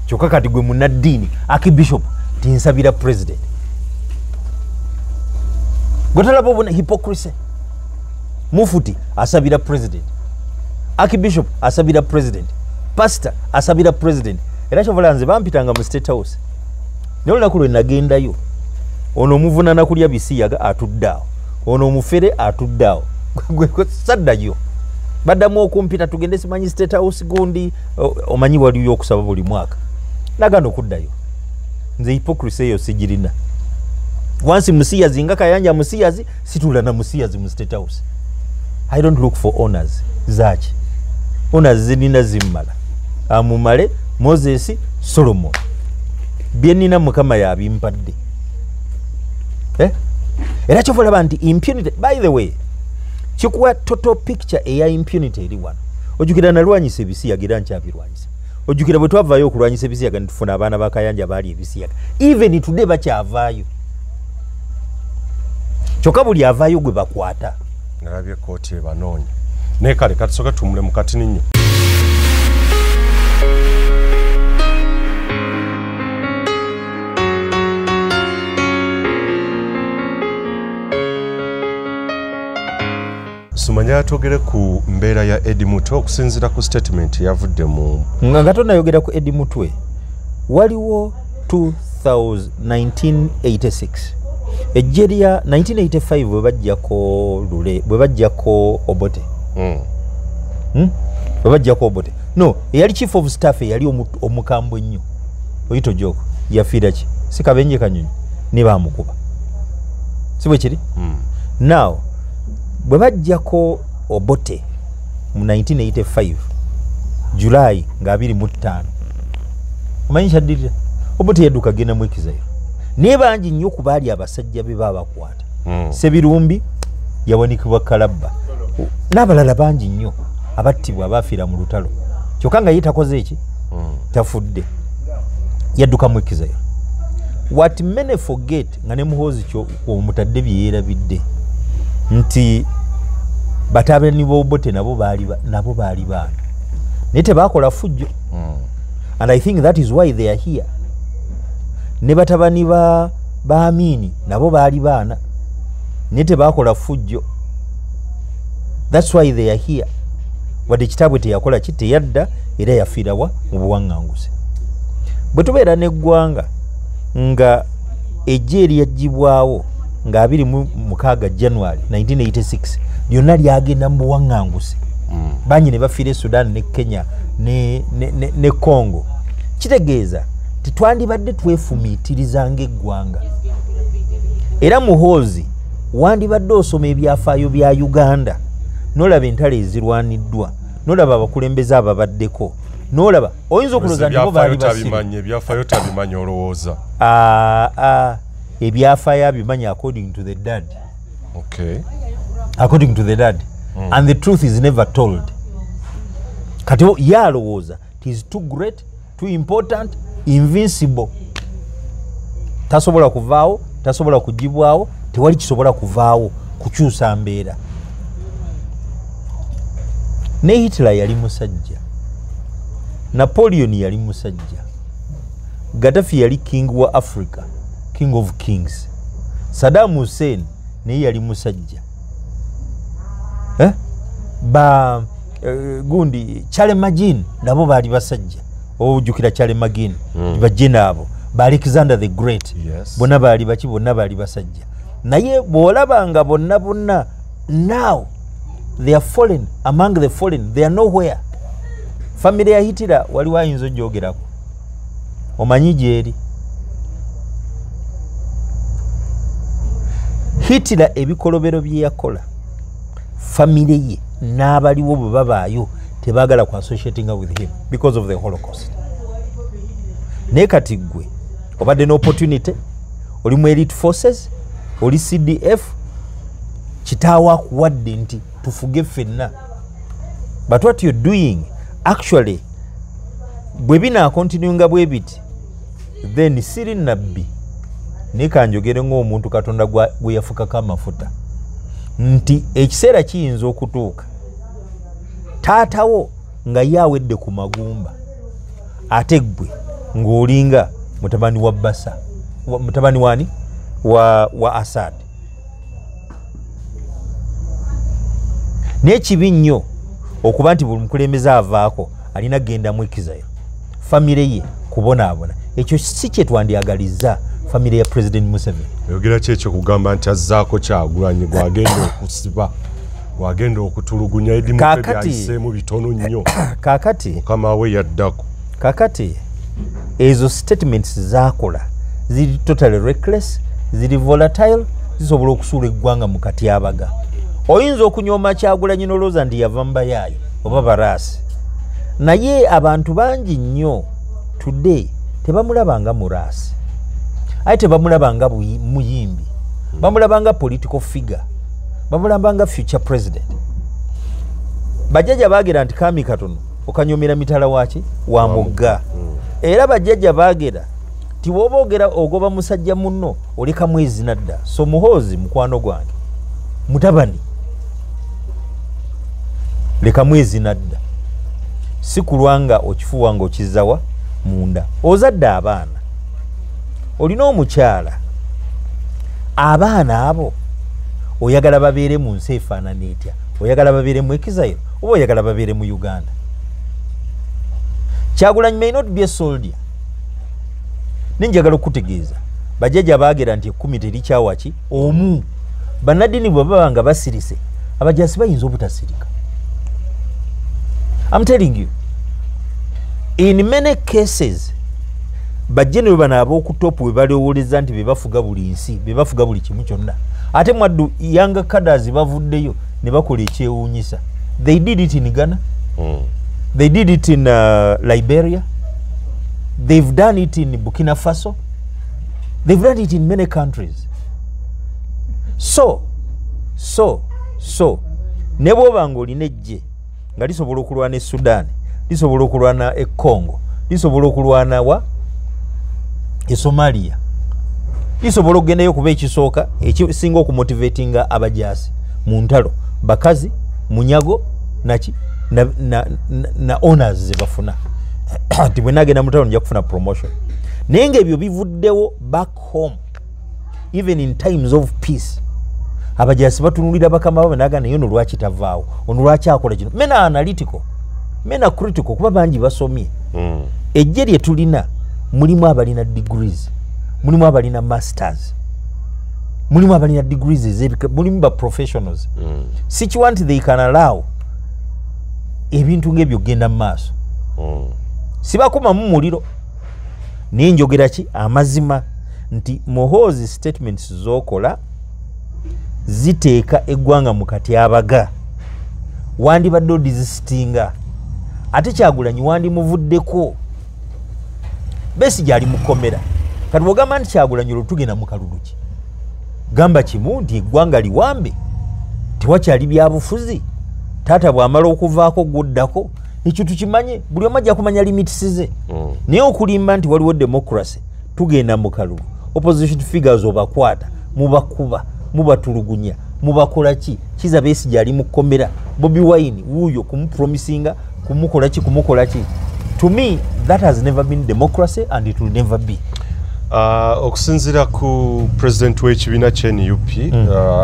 Kyokka kati gwe munnaddiini Archbishop tinsabira president. Gotalaba obona hypocrisy. Mufuti asabira president. Archbishop asabira president. Pastor asabira president. Era kyovola nze bampitanga mu State House. Ne olunaku lwe nagendayo. Ono omuvunana kulya bisiyaga atuddawo. Ono omufere atuddawo. Gwe saddayo. Baddamu okumpita tugende simanyi State House gundi omanyi waliyo okusaba buli mwaka. Nagana okuddayo. Nze hypocrisy eyo sigirina. Once musiyazi nga Kayanja musiyazi situla na musiyazi mu State House. I don't look for honors. Zachi. Honors zinina zimmala. Amumale Moses Solomon. Bienina mukama yabimpadde. Era kyovola banti impunity. By the way, chikuwa total picture eya impunity eri wano. Ojukira nalwanyisa ebisiyaga era nkyabirwanyisa. Ojukira bwe twavaayo okulwanyisa ebisiyaga nitufuna abaana ba Kayanja baali ebisiyaga. Even today bakyavaayo. Kyokka buli avaayo gwe bakwata. Nalabye kooti ebanoonya. Naye kale katusoke tumule mu katini nnyo. Sumanya yatogere ku mbeera ya Eddie Mutwe okusinziira ku statement yavudde mu nga Katonda ayogera ku Eddie Mutwe waliwo 1986 ejjeria 1985 bwe bajjako Obote bwe bajjako Obote no eyali chief of staff eyali omukambwe ennyo oyito joko yafiira ki sikabenje kanyonyi ne bamukuba sibwe kiri now bwe bajjako Obote mu 1985 July nga 25 omanyi kyaddirira Obote yadduka genda mwekizayo ne bangi nnyo ku baali abasajja be babakwata Sebirumbi yawanikibwa Kalabba n'abalala bangi nnyo abattibwa abafiira mu lutalo kyokka nga ye takoze eki tafudde yadduka mwekizayo. What many forget nga ne Muhoozi kyo omutadde bye yeerabidde nti batabani b'Obote nabo baali baana naye tebaakola fujjo and I think that is why they are here. Ne batabani ba Amini nabo baali baana naye tebaakola fujjo. That's why they are here. Wadde kitaabwe teyakola ki teyadda era yafiirawa mu buwaŋŋanguse. Bwe tubeera n'eggwanga nga ejje eryaggyibwawo nga 26 January 1986 lyonna lyagenda mu buwaŋŋanguse banyi ne bafiira Sudan ne Kenya ne Congo. Kitegeeza titwandibadde twefumiitiriza ng'eggwanga. Era Muhoozi wandibadde osoma ebyafaayo bya Uganda n'olaba entalo ezirwaniddwa n'olaba abakulembeze ababaddeko n'olaba oyinza okulooza nabo baali basibe ebyafaayo tabimanyi olowooza ebyafaayo abimanyi according to the dad. Okay. According to the dad. And the truth is never told. Kati yalowooza it is too great, too important, invincible. Tasobola kuvaawo, tasobola kugibwawo, tewali kisobola kuvaawo kukyusa mbeera. Ne Hitler yali musajja. Napoleon yali musajja. Gaddafi yali king wa Africa, king of kings. Saddam Hussein naye yali musajja. Gundi Charlemagne nabo baali basajja. Ojjukira Charlemagne bajjena abo ba Alexander the Great. Yes. Bonna baali baki bonna baali basajja. Naye bw'olabanga bonna now they are fallen among the fallen, they are nowhere. Family ya Hitler waliwo ayinza ogyogerako omanyi gyeri Hitler ebikolobero bye yakola family ye n'abaliwo bwe babaayo tebaagala ku associating with him because of the Holocaust. Naye kati ggwe obadde n'opportunity oli mu elite forces oli CDF kitaawo akuwadde nti tufuge ffenna, but what you're doing actually bwe binaakontinunga bwe biti then siri nabbi naye kanjogere ng'omuntu Katonda gwe yafukako amafuta nti ekiseera kiyinza okutuuka taatawo nga yaawedde ku magumba ate ggwe ng'olinga mutabani wa Basa mutabani wani wa Assad. N'ekibi nnyo okuba nti buli mukulembeze avaako alina genda mu Exile famire ye kubonaabona, ekyo si kye twandiyagaliza famire ya President Museveni. Oyogera ki ekyo kugamba nti azzaako Kyagulanyi gwagenda okusiba gwagenda okutulugunya edimuke byayiseemu bitono nnyo kaakati mukama we yaddako. Kaakati ezo statements zaakola ziri totally reckless, ziri volatile, zisobola okusuula eggwanga mu katyabaga. Oyinza okunyooma Kyagulanyi n'olowooza nti yava mbayaayi oba baraasi, naye abantu bangi nnyo today tebamulabanga muraasi, ate tebamulabanga muyimbi, bamulabanga political figure, bamulabanga future president. Bajjajja baagera nti kaami katono okanyomera mitala waki wa mugga. Era bajjajja baagera ti bw'oba ogera ogoba musajja munno oleka mwezi nadda. So Muhoozi mukwano gwange mutabani leka mwezi nadda, si kulwanga okifuwa nga okizzawa munda. Ozadde abaana, olina omukyala, abaana abo oyagala babeere mu nsi efaanana etya? Oyagala babeere mu Exile oba oyagala babeere mu Uganda? Kyagulanyi may not be a soldier. Ninjagala okutegeeza bajjajja baagera nti ekkumi terikyawaki omu. Bannaddiini bwe baba nga basirise abajaasi bayinza obutasirika. I'm telling you, in many cases bajjenero bano ab'okutopu bwe balowooleza nti bebafuga buli nsi, bebafuga buli kimu kyonna, ate mwaddu yanga cadres bavuddeyo ne bakola ekyewuunyisa. They did it in Ghana. They did it in Liberia. They've done it in Burkina Faso. They've done it in many countries. So ne bw'oba ng'olina ejje nga lisobola okulwana e Sudan, lisobola okulwana e Congo, lisobola okulwana e Somalia, lisobola okugendayo kuba ekisooka ekisinga okumotivatinga abajaasi mu ntalo, bakazi, munyago na honors ze bafuna. Nti bwe nagenda mu ntalo nja kufuna promotion. Naye ng'ebyo bivuddewo back home, even in times of peace. Abajaasi batunulira bakama babe naga naye ono lwaki tavaawo, ono lwaki akola kino. Mena analytical, mena critical, kuba bangi basomye. Ejje lye tulina mulimu abalina degrees, mulimu abalina masters, mulimu abalina degrees ez'ebika, mulimu ba professionals. Si kiwa nti they can allow ebintu ng'ebyo genda mu maaso. Sibakumamu muliro. Naye njogera ki amazima nti Muhoozi statements z'okola ziteeka eggwanga mu katyabaga. Wandibadde odizisitinga, ate Kyagulanyi wandimuvuddeko. Besigye ali mukomera. Kati bw'ogamba nti Kyagulanyi olwo tugenda mu kalulu ki? Gamba kimu nti eggwanga liwambe, tewakyali byabufuzi, taata bw'amala okuvaako guddako. Ekyo tukimanye, buli omu ajja kumanya limits ze. Naye okulimba nti waliwo democracy, tugenda mu kalulu, opposition figures obakwata, mubakuba, mubatulugunya, mubakola ki? Kiza Besigye ali mukomera, Bobi Wine wuuyo kumupromisinga, kumukola ki? To me, that has never been democracy and it will never be. Okusinziira ku president w'ekibiina kya NUP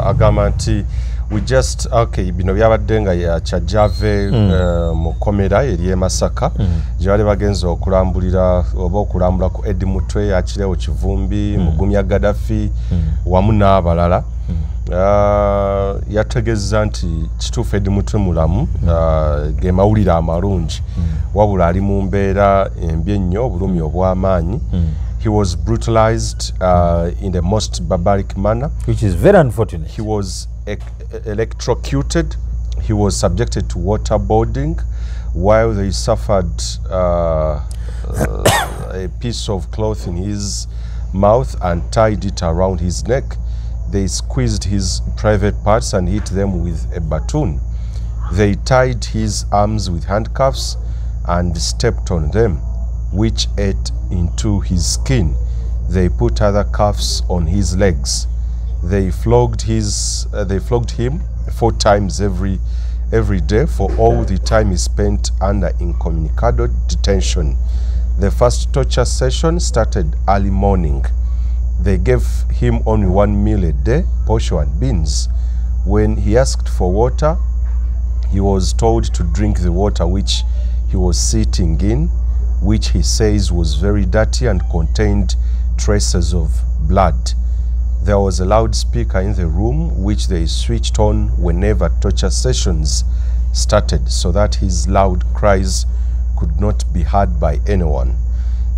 agamba nti we just bino byabadde nga yakyajjave mu komera eri e Masaka gye bali bagenza okulambulira oba okulambula ku Edi Mutwe, Akireewo Kivumbi, Mugumya Gaddafi wamu n'abalala. Yategeeza nti kituufu Edi Mutwe mulamu, ge mawulire amalungi, wabula ali mu mbeera embi ennyo, obulumi obw'amaanyi. He was brutalized in the most barbaric manner. Which is very unfortunate. He was electrocuted. He was subjected to waterboarding while they suffered a piece of cloth in his mouth and tied it around his neck. They squeezed his private parts and hit them with a baton. They tied his arms with handcuffs and stepped on them, which ate into his skin. They put other cuffs on his legs. They flogged him 4 times every day for all the time he spent under incommunicado detention. The first torture session started early morning. They gave him only 1 meal a day, posho and beans. When he asked for water, he was told to drink the water which he was sitting in, which he says was very dirty and contained traces of blood. There was a loudspeaker in the room which they switched on whenever torture sessions started so that his loud cries could not be heard by anyone.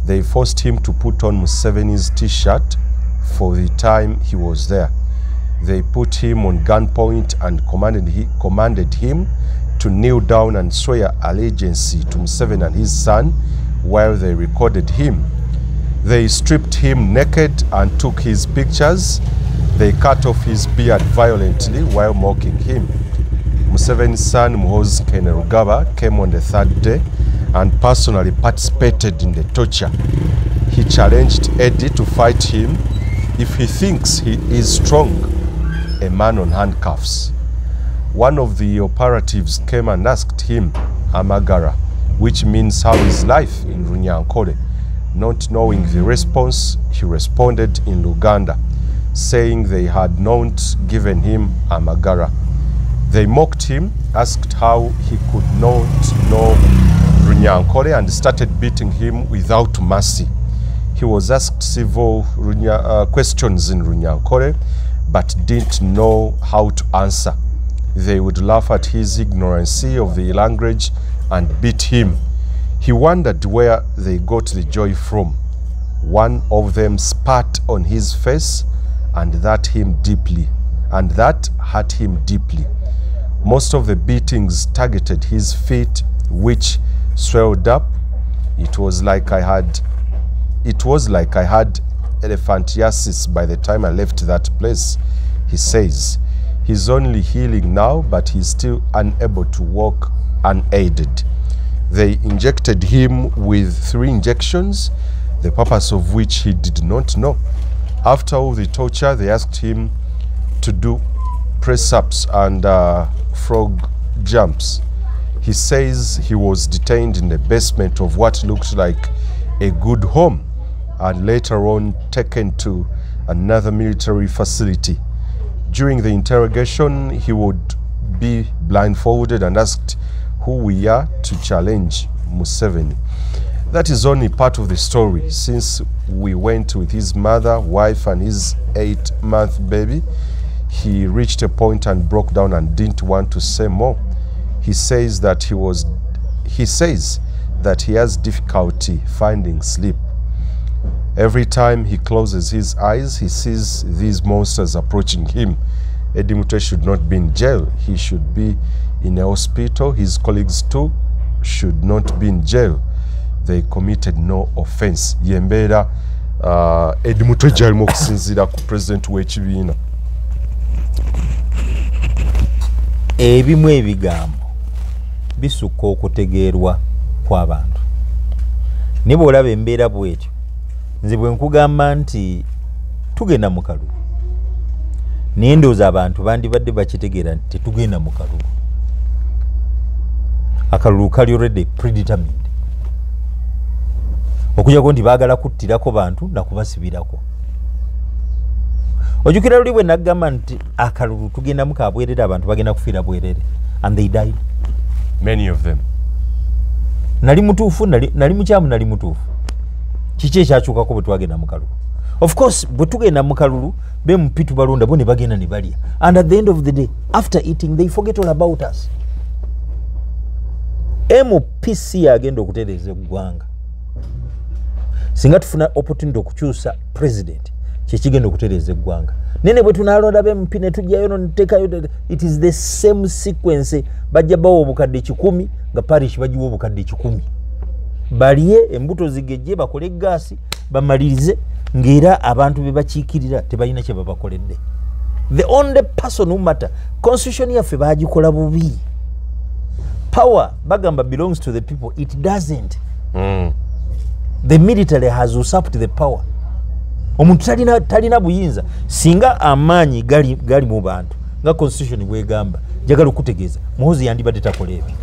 They forced him to put on Museveni's t-shirt for the time he was there. They put him on gunpoint and commanded him to kneel down and swear allegiance to Museveni and his son while they recorded him. They stripped him naked and took his pictures. They cut off his beard violently while mocking him. Museveni's son, Muhoozi Kainerugaba, came on the 3rd day and personally participated in the torture. He challenged Eddie to fight him if he thinks he is strong, a man on handcuffs. One of the operatives came and asked him, Amagara, which means how is life in Runyankore. Not knowing the response, he responded in Luganda, saying they had not given him Amagara. They mocked him, asked how he could not know Runyankore, and started beating him without mercy. He was asked several questions in Runyankore, but didn't know how to answer. They would laugh at his ignorance of the language and beat him. He wondered where they got the joy from. One of them spat on his face, and that hurt him deeply. Most of the beatings targeted his feet, which swelled up. It was like I had elephantiasis by the time I left that place, he says. He's only healing now, but he's still unable to walk unaided. They injected him with 3 injections, the purpose of which he did not know. After all the torture, they asked him to do press-ups and frog jumps. He says he was detained in the basement of what looked like a good home and later on taken to another military facility. During the interrogation, he would be blindfolded and asked who we are to challenge Museveni. That is only part of the story, since we went with his mother, wife, and his 8-month baby. He reached a point and broke down and didn't want to say more. He says that he has difficulty finding sleep. Every time he closes his eyes, he sees these monsters approaching him. Eddie Mutwe should not be in jail. He should be in a hospital. His colleagues too should not be in jail. They committed no offense. Yembera Eddie Mutwe jalimo okusinzira ku president w'ekibiina. Ebimu ebigambo bisukka okutegeerwa kw'abantu. Ne bw'olaba embeera bw'etyo, nze bwe nkugamba nti tugenda mu kalulu, naye ndowooza abantu bandibadde bakitegeera nti tetugenda mu kalulu. Akalulu kali already predetermined. Okujjako nti baagala kuttirako bantu na kubasibirako. Ojjukira luli bwe nagamba nti akalulu tugendamu ka bwerere, abantu bagenda kufiira bwerere, and they died. Many of them. Nali mutuufu, nali mukyamu, nali mutuufu. Kiki ekyakyukako bwe twagenda mu kalulu? Of course, bwe tugenda mu kalulu, be mupitu balonda bo ne bagenda ne balya. And at the end of the day, after eating, they forget all about us. MPC agenda okutereeza eggwanga. singa tufuna opportunity okukyusa president kyekigenda okutereeza eggwanga nene bwe tunalonda b'MP ne tujjayo notekayo it is the same sequence bajja bawa obukadde 10 nga parish bagiwa obukadde 10 baliye embuto zigejje bakole gaasi bamalirize ngera abantu be bakiikirira tebalina kye babakoledde. The only person who matter constitution yaffe bagikola bubi. Power bagamba belongs to the people. It doesn't. The military has usurped the power. Omuntu talina buyinza singa amaanyi gali mu bantu nga constitution bwegamba jagala okutegeeza Muhoozi yandibadde takola ebyo.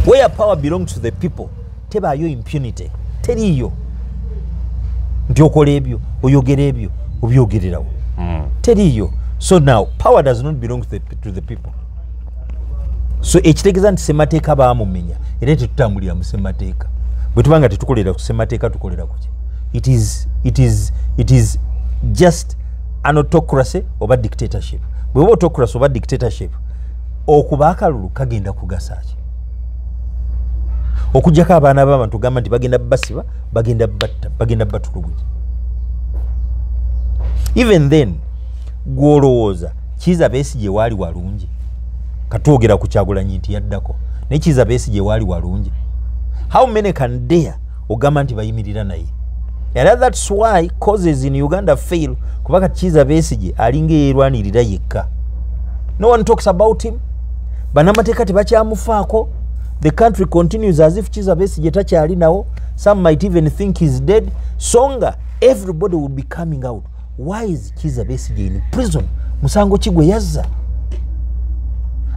Where power belongs to the people tebaayo impunity teriyo nti okola ebyo oyogera ebyo obyogererawo teriyo. So now power does not belong to the people. So ekitegeeza nti ssemateeka baamumenya era tetutambulira mu ssemateeka bwe tubanga tetukolera ku ssemateeka tukolera kuki. It is just an autocracy oba dictatorship. Bwe autocracy oba dictatorship okuba akalulu kagenda kugasa ki? Okujjako abaana b'abantu gamba nti bagenda basiba bagenda batulugunya. Even then gwolowooza Kizza Besigye waali walungi katwogera ku Kyagulanyi nti yaddako naye Kizza Besigye waali walungi. How many can dare ogamba nti bayimirira naye? And that's why causes in Uganda fail kubaka Kizza Besigye alinga yerwanirira yekka. No one talks about him. Banamateeka tebakyamufaako. The country continues as if Kizza Besigye takyali nawo. Some might even think he's dead. Songa everybody would be coming out. Why is Kizza Besigye in prison? Musango Kigwe yazza.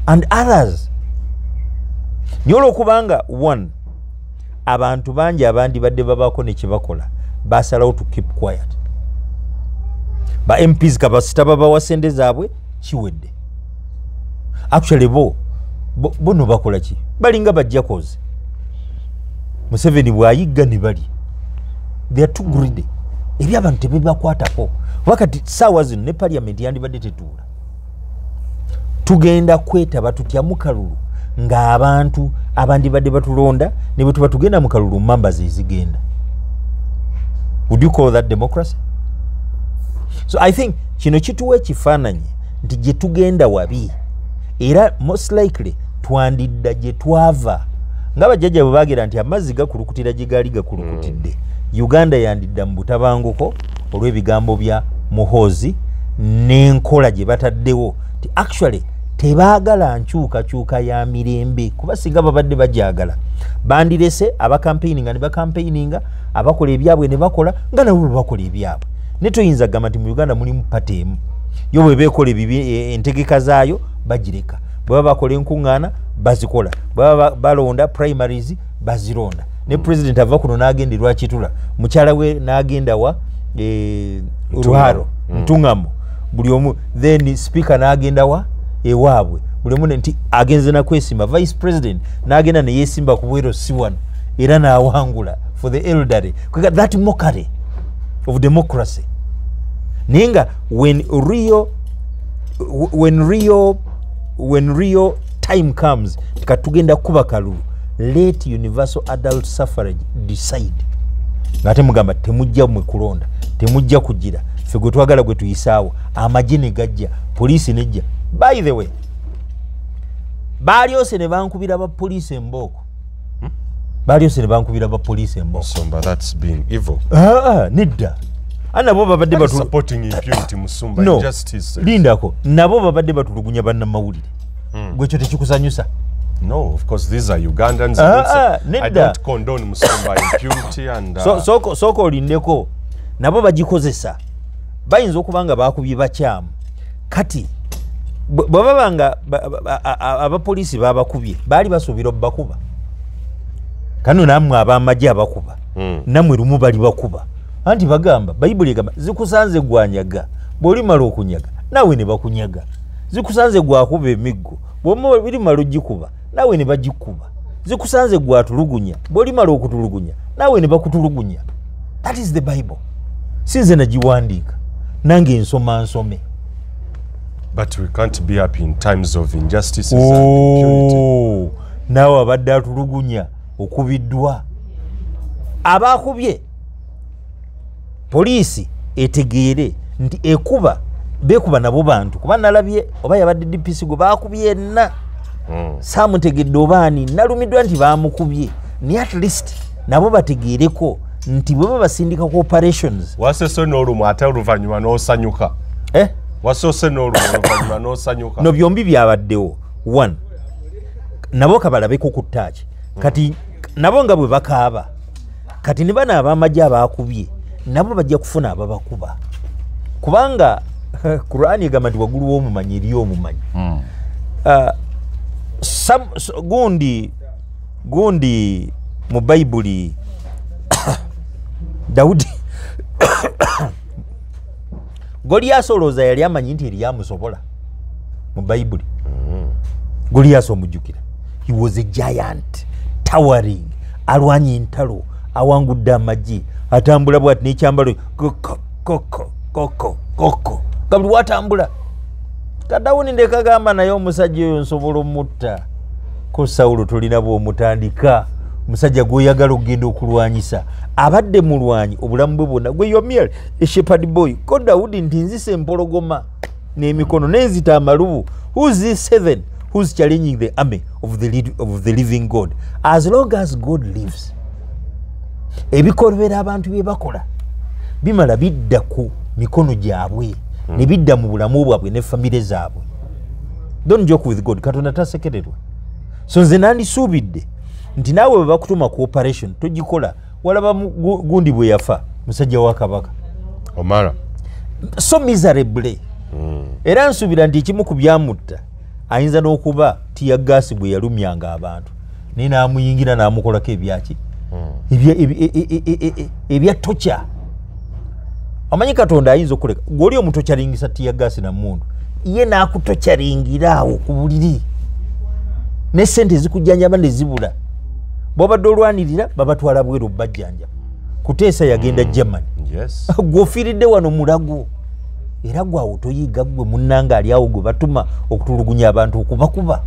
And others. Nyolo kubanga one abantu bangi abandi badde babako ne kibakola basalawo to keep quiet. Ba MPs kabasita baba wasende zaabwe kiwedde. Actually bono bakola ki? Balinga bajja koze. Museveni bwayigga ne bali. They are too greedy. Ebyo abantu tebebakwatako. Wakati sawa zino ne parliament yandibadde tetuula. Tugenda kwetaba tutya mu kalulu nga abantu abandi badde batulonda ne bwe tuba tugenda mu kalulu mamba zizigenda. Would you call that democracy? So I think kino kituwa ekifaananyi nti gye tugenda wabi era most likely twandidda gye twava nga bajjajja bwe baagera nti amazzi gakulukutira gye gaali gakulukutidde. Uganda yandidda mu butabanguko olw'ebigambo bya Muhoozi n'enkola gye bataddewo ti actually tebaagala nkyukakyuka ya mirembe kuba singa babadde bajagala bandirese abacampaigninga ne bacampaigninga abakola ebyabwe ne bakola nga nabo bakola ebyabwe. Ne toyinza gamba nti mu Uganda mulimu pateemu yo bwe beekola entegeka zaayo bagireka bwe baba bakola enkuŋŋaana bazikola bwe baba balonda primaries bazironda ne president ava kuno n'agenda Lwakitula mukyala we n'agenda wa Ruharo Ntungamo buli omu then speaker n'agenda wa ewaabwe buli omu nti agenze na kwesima vice president n'agenda ne yeesimba ku bwero C1 era n'awangula for the elderly. That mockery of democracy. Ninga when real time comes katugenda kuba kalulu, let universal adult suffrage decide. Ngate mugamba temujja mwe kulonda temujja kugira ffe gwe twagala gwe tuyisaawo amagye ne gajja poliisi nejja. By the way balyose ne bankubira ba poliisi embooko balyose ne bankubira ba poliisi embooko. Musumba, that's being evil. Nedda anabo babadde batu supporting impunity Musumba. No, Injustice. Lindako nabo babadde batulugunya bannamawulire gwe kyo tekikusanyusa. No, of course these are Ugandans. I don't condone Musumba impunity and soko olindeko nabo bagikozesa bayinza okubanga bakubye bakyamu kati bwababanga abapoliisi babakubye baali basuubira obbakuba kano namwe abamajje abakuba namwe lumu bali bakuba anti bagamba bayibuli egamba zikusanze gwanyaga bw'olimala okunyaga nawe ne bakunyaga zikusanze gwakuba emiggo bw'olimala ogikuba nawe ne bagikuba zikusanze gwatulugunya bw'olimala okutulugunya nawe ne bakutulugunya. That is the Bible. Sinze nagiwandiika nange nsome. But we can't be happy in times of injustices and impunity. Nawe abadde atulugunya okubiddwa abakubye poliisi etegeere nti bekuba nabo bantu kuba nalabye oba yabadde DPC gwe baakubye enna saamutegedde obaani nalumiddwa nti baamukubye ni at least nabo bategeereko nti bwe babasindika ku operations wasese n'olumu ate oluvannyuma n'osanyuka wasose n'olumu oluvannyuma n'osanyuka no byombi byabaddewo one nabo kabalabeko ku ttaaki kati nabo nga bwe bakaaba kati ne bano ab'amagye abaakubye nabo bajja kufuna ababakuba kubanga Qur'ani egamba nti waggulu w'omumanyi eriyo omumanyi gundi mu Bayibuli Dawudi Goliath olowooza yali amanyi nti eryamusobola mu Bayibuli Goliath omujjukira he was a giant towering alwanya entalo awangudde amagye atambula bwati n'ekyambalo koko kabuli watambula Kadawuni ndekagamba naye omusajja oyo nsobola omutta ko Sawulo tulina bw'omutandika musajja gw'oyagala okugenda okulwanyisa abadde mulwanyi obulamu bwe bwonna gwe yomyel a shepherd boy ko Dawudi nti nzise empologoma n'emikono n'enzita amalubu who's this heaven who's challenging the army of the living God as long as God lives ebikolobera abantu bye bakola bimala bidda ku mikono gyabwe ne bidda mu bulamu bwabwe ne famire zaabwe. Don't joke with God. Katonda tasekererwa. So nze nandisuubidde nti naawe bwe bakutuma ku operation togikola walaba gundi bwe yafa musajja wa Kabaka omala so miserably era nsuubira nti ekimu ku byamutta ayinza n'okuba tiya gaasi bwe yalumyanga abantu naye n'amuyingira n'amukolako ebyaki ebya tocha. Amanyi Katonda ayinza okuleka gw'oli omutocharingisa tiya gaasi na muntu ye n'akutocharingira awo ku buliri ne sente zikujjanjaba ne zibula bw'obadde olwanirira babatwala bweru bajjanja kuteesa yagenda Germany. Yes. Gw'ofiiridde wano mulago era gwawo toyiga gwe munnanga ali awo gwe batuma okutulugunya abantu okubakuba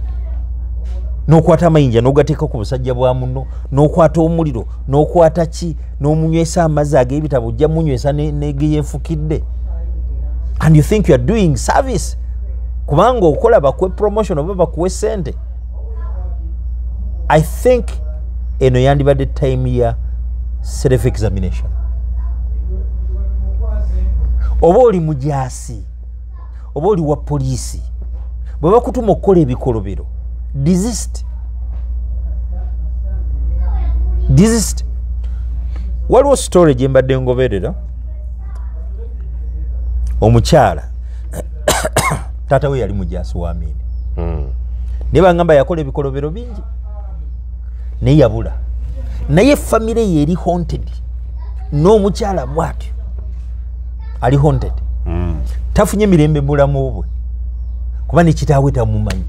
n'okwata amayinja n'ogateeka ku busajja bwa muno n'okwata omuliro n'okwata ki n'omunywesa amazzi ag'ebitabo ojja munywesa negeyeefukidde and you think you are doing service kubanga okola bakuwe promotion oba bakuwe sente. I think eno yandibadde time ya self examination. Oba oli mujaasi oba oli wa poliisi bwe bakutuma okukola ebikolobero desist. Waliwo story gye mbadde ngoberera omukyala taata we yali mujaasi wa Amini naye bangamba yakola ebikolobero bingi naye yabula naye famire ye eri haunted n'omukyala bwatyo ali haunted tafunye mirembe mulamu bwe kuba nekitaawe tamumanyi.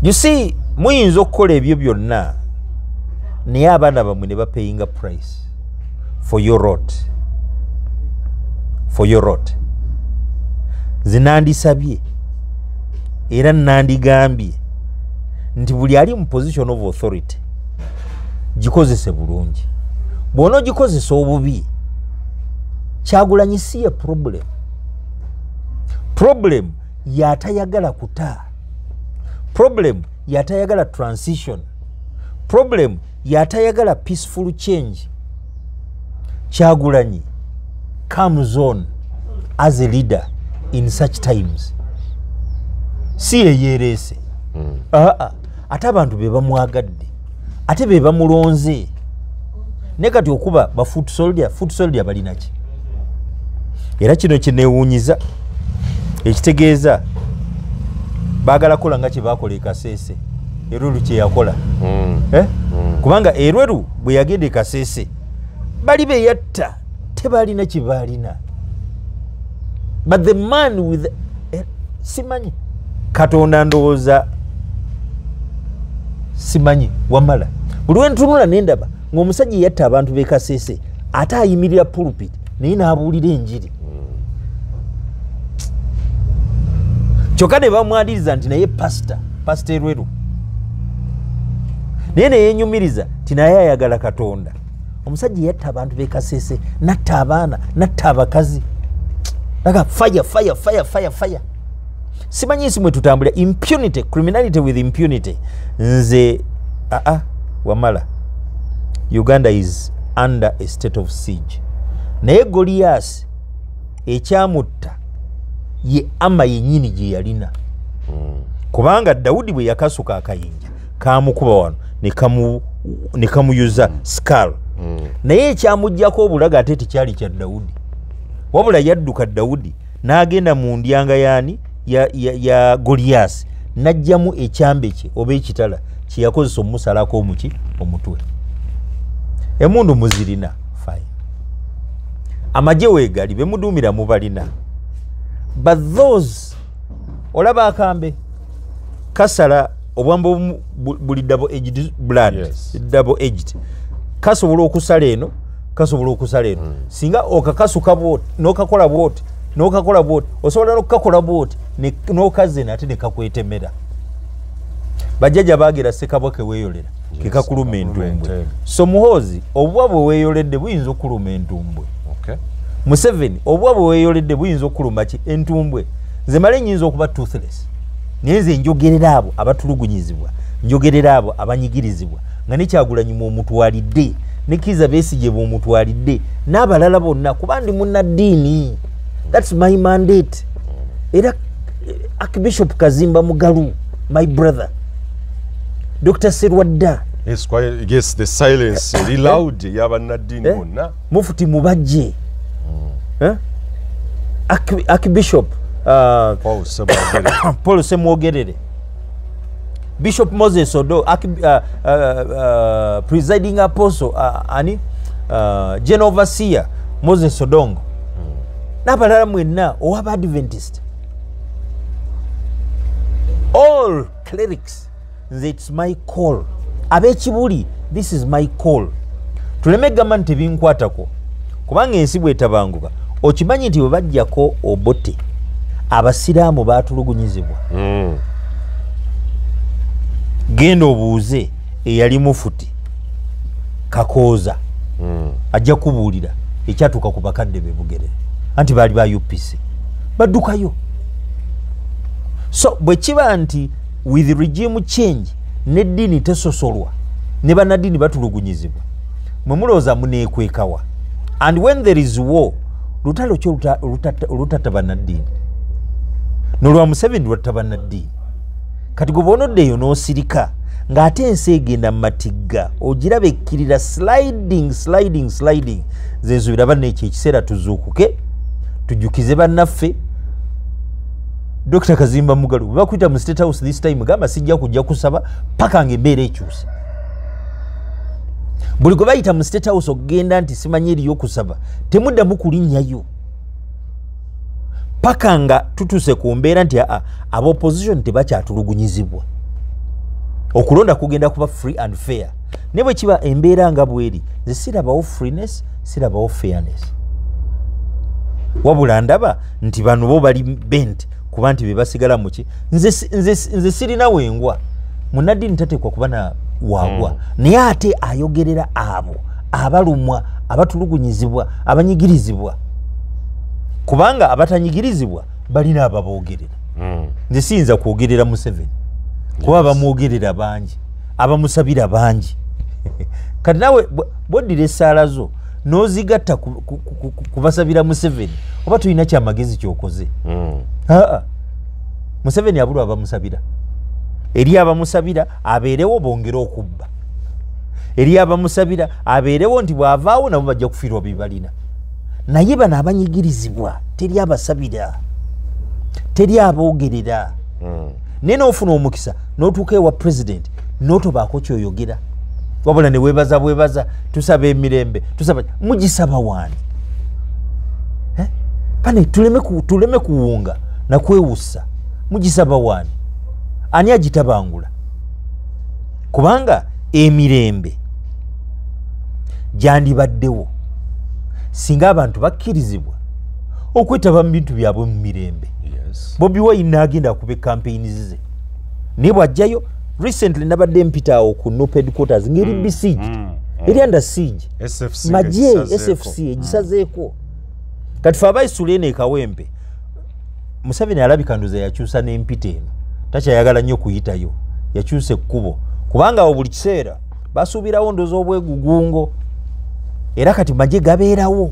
You see muyinza okukola ebyo byonna naye abaana bamwe ne bapayinga price for your rot. Zinandisabye era nandigambye nti buli ali mu position of authority gikozese bulungi. Bw'ono gikozesa obubi Kyagulanyi si ye problem yatayagala kutaa, problem yatayagala transition, problem yatayagala peaceful change. Kyagulanyi comes on as a leader in such times. Si yeerese ate abantu be bamwagadde ate be bamulonze ne kati okuba ba foot soldier balinaki. Era kino kineewuunyiza ekitegeeza baagala kola nga kye baakola e Kasese Erweru kye yakola kubanga Erweru bwe yagenda e Kasese bali be yatta tebalina kye baalina but the man with simanyi Katonda ndowooza simanyi wamala buli we ntunula nendaba ng'omusajja yatta abantu b'e Kasese ate ayimirira pulpit naye n'abuulira enjiri. Kyokka ne bamwadiriza nti naye pastor Erweru naye ne yeenyumiriza nti naye ayagala Katonda omusajja yatta abantu bekasese natta abaana natta abakazi laga fire simanyi nsi mwe tutambulira impunity criminality with impunity nze wamala Uganda is under a state of siege naye Goliath ekyamutta ye ama yenyini gye yalina kubanga Daudi bwe yakasuka akayinja kamukuba wano ne kamuyuza skull naye ekyamujjako obulaga ate tekyali kya Daudi wabula yadduka Daudi n'agenda mu ndyanga yaani ya Goliath najjamu ekyambe kye oba ekitala kye yakozesa omusalako omutwe emundu muzirina fine amagye weegali bemuduumira mubalina but those olaba akambe kasala obwambo buli double edged blood double edged kasobola okusala eno singa okakasuka bwoti n'okakola bwoti osobola n'okukakola bwoti n'okaze nate ne kakwetemera bajjajja baagera Ssekabaka weeyolera kekakuluma entumbwe so Muhoozi obubwa bwe weeyoledde buyinza okuluma entumbwe Museveni obubwa bwe weeyoledde buyinza okuluma entumbwe nze male nyinza okuba toothless naye nze njogerera abo abatulugunyizibwa njogerera abo abanyigirizibwa nga ne Kyagulanyi mu omutwalidde ne Kizza Besigye bw'omutwalidde n'abalala bonna kuba ndi munnaddiini that's my mandate era Archbishop Kazimba Mugalu my brother Dr. Serwadda yes the silence is loud y'abannaddiini bonna Mufuti Mubajje Archbishop Paul Semwogerere Bishop Moses Odo presiding apostle General Overseer Moses Odongo n'abalala mwenna owaba Adventist all clerics nze it's my call ab'ekibuli this is my call tuleme gamba nti tebinkwatako kubanga ensi bwetabanguka okimanyi nti bwe bajjako Obote abasiraamu baatulugunyizibwa genda obuuze eyali Mufuti Kakooza ajja kubuulira ekyatuuka ku bakadde be Bugerere anti baali ba UPC baddukayo so bwe kiba nti with regime change n'eddiini tesosolwa ne bannaddiini batulugunyizibwa mwe mulowooza muneekwekawa and when there is war lutalo kyo olutatta bannaddiini n'olwa Museveni lwatta bannaddiini kati gwe bw'onoddeeyo n'osirika ng'ate ensi egenda mu matigga ogiraba ekkirira sliding ze nsuubira banna ekyo ekiseera tuzuukuke tujjukize bannaffe Dr. Kazimba Mugalu bwe bakuyita mu State House this time gamba sijja kujja kusaba paka ng'embeera ekyuse buli gwe bayita mu State House okugenda nti simanyi eriyo kusaba temuddamu kulinnyayo paka nga tutuuse ku mbeera nti aba opposition tebakyatulugunyizibwa okulonda kugenda kuba free and fair ne bwe kiba embeera nga bweri nze sirabawo freeness sirabawo fairness wabula ndaba nti bano bo bali bent kuba nti be basigala muki nze sirina wengwa munnaddiini tateekwa kuba na waagwa naye ate ayogerera abo abalumwa abatulugunyizibwa abanyigirizibwa kubanga abatanyigirizibwa balina ababoogerera nze siyinza kwogerera Museveni kuba abamwogerera bangi abamusabira bangi kati nawe bwoddira essaala zo n'ozigatta kubasabira Museveni oba tulina kyamagezi kyokoze Museveni abulwa abamusabira eri abamusabira abeerewo bongere okubba eri abamusabira abeerewo nti bw'avaawo nabo bajja kufiirwa bibalina naye bano abanyigirizibwa teri abasabira teri aboogerera naye n'ofuna omukisa n'otuuka ewa president n'otobaako kyoyogera wabula ne weebaza bwebaza tusaba emirembe tusaba mugisaba wani pane tuleme kuwunga nakwewussa mugisaba wani ani agitabangula kubanga emirembe gyandibaddewo singa abantu bakkirizibwa okwetaba mu bintu byabwe mu mirembe Bobi Wine n'agenda kuba campaign ze ne bw'ajjayo recently nabadde mpita awo ku NUP headquarters ngeri besieged eri under siege SFC maje SFC egisazeeko kati fe abaisula eno ekawempe Museveni alabikanduza yakyusa n'empita eno takyayagala nnyo kuyitayo yakyusa ekkubo kubanga awo buli kiseera basuubirawo ndoozi obwegugungo era kati maje gabeerawo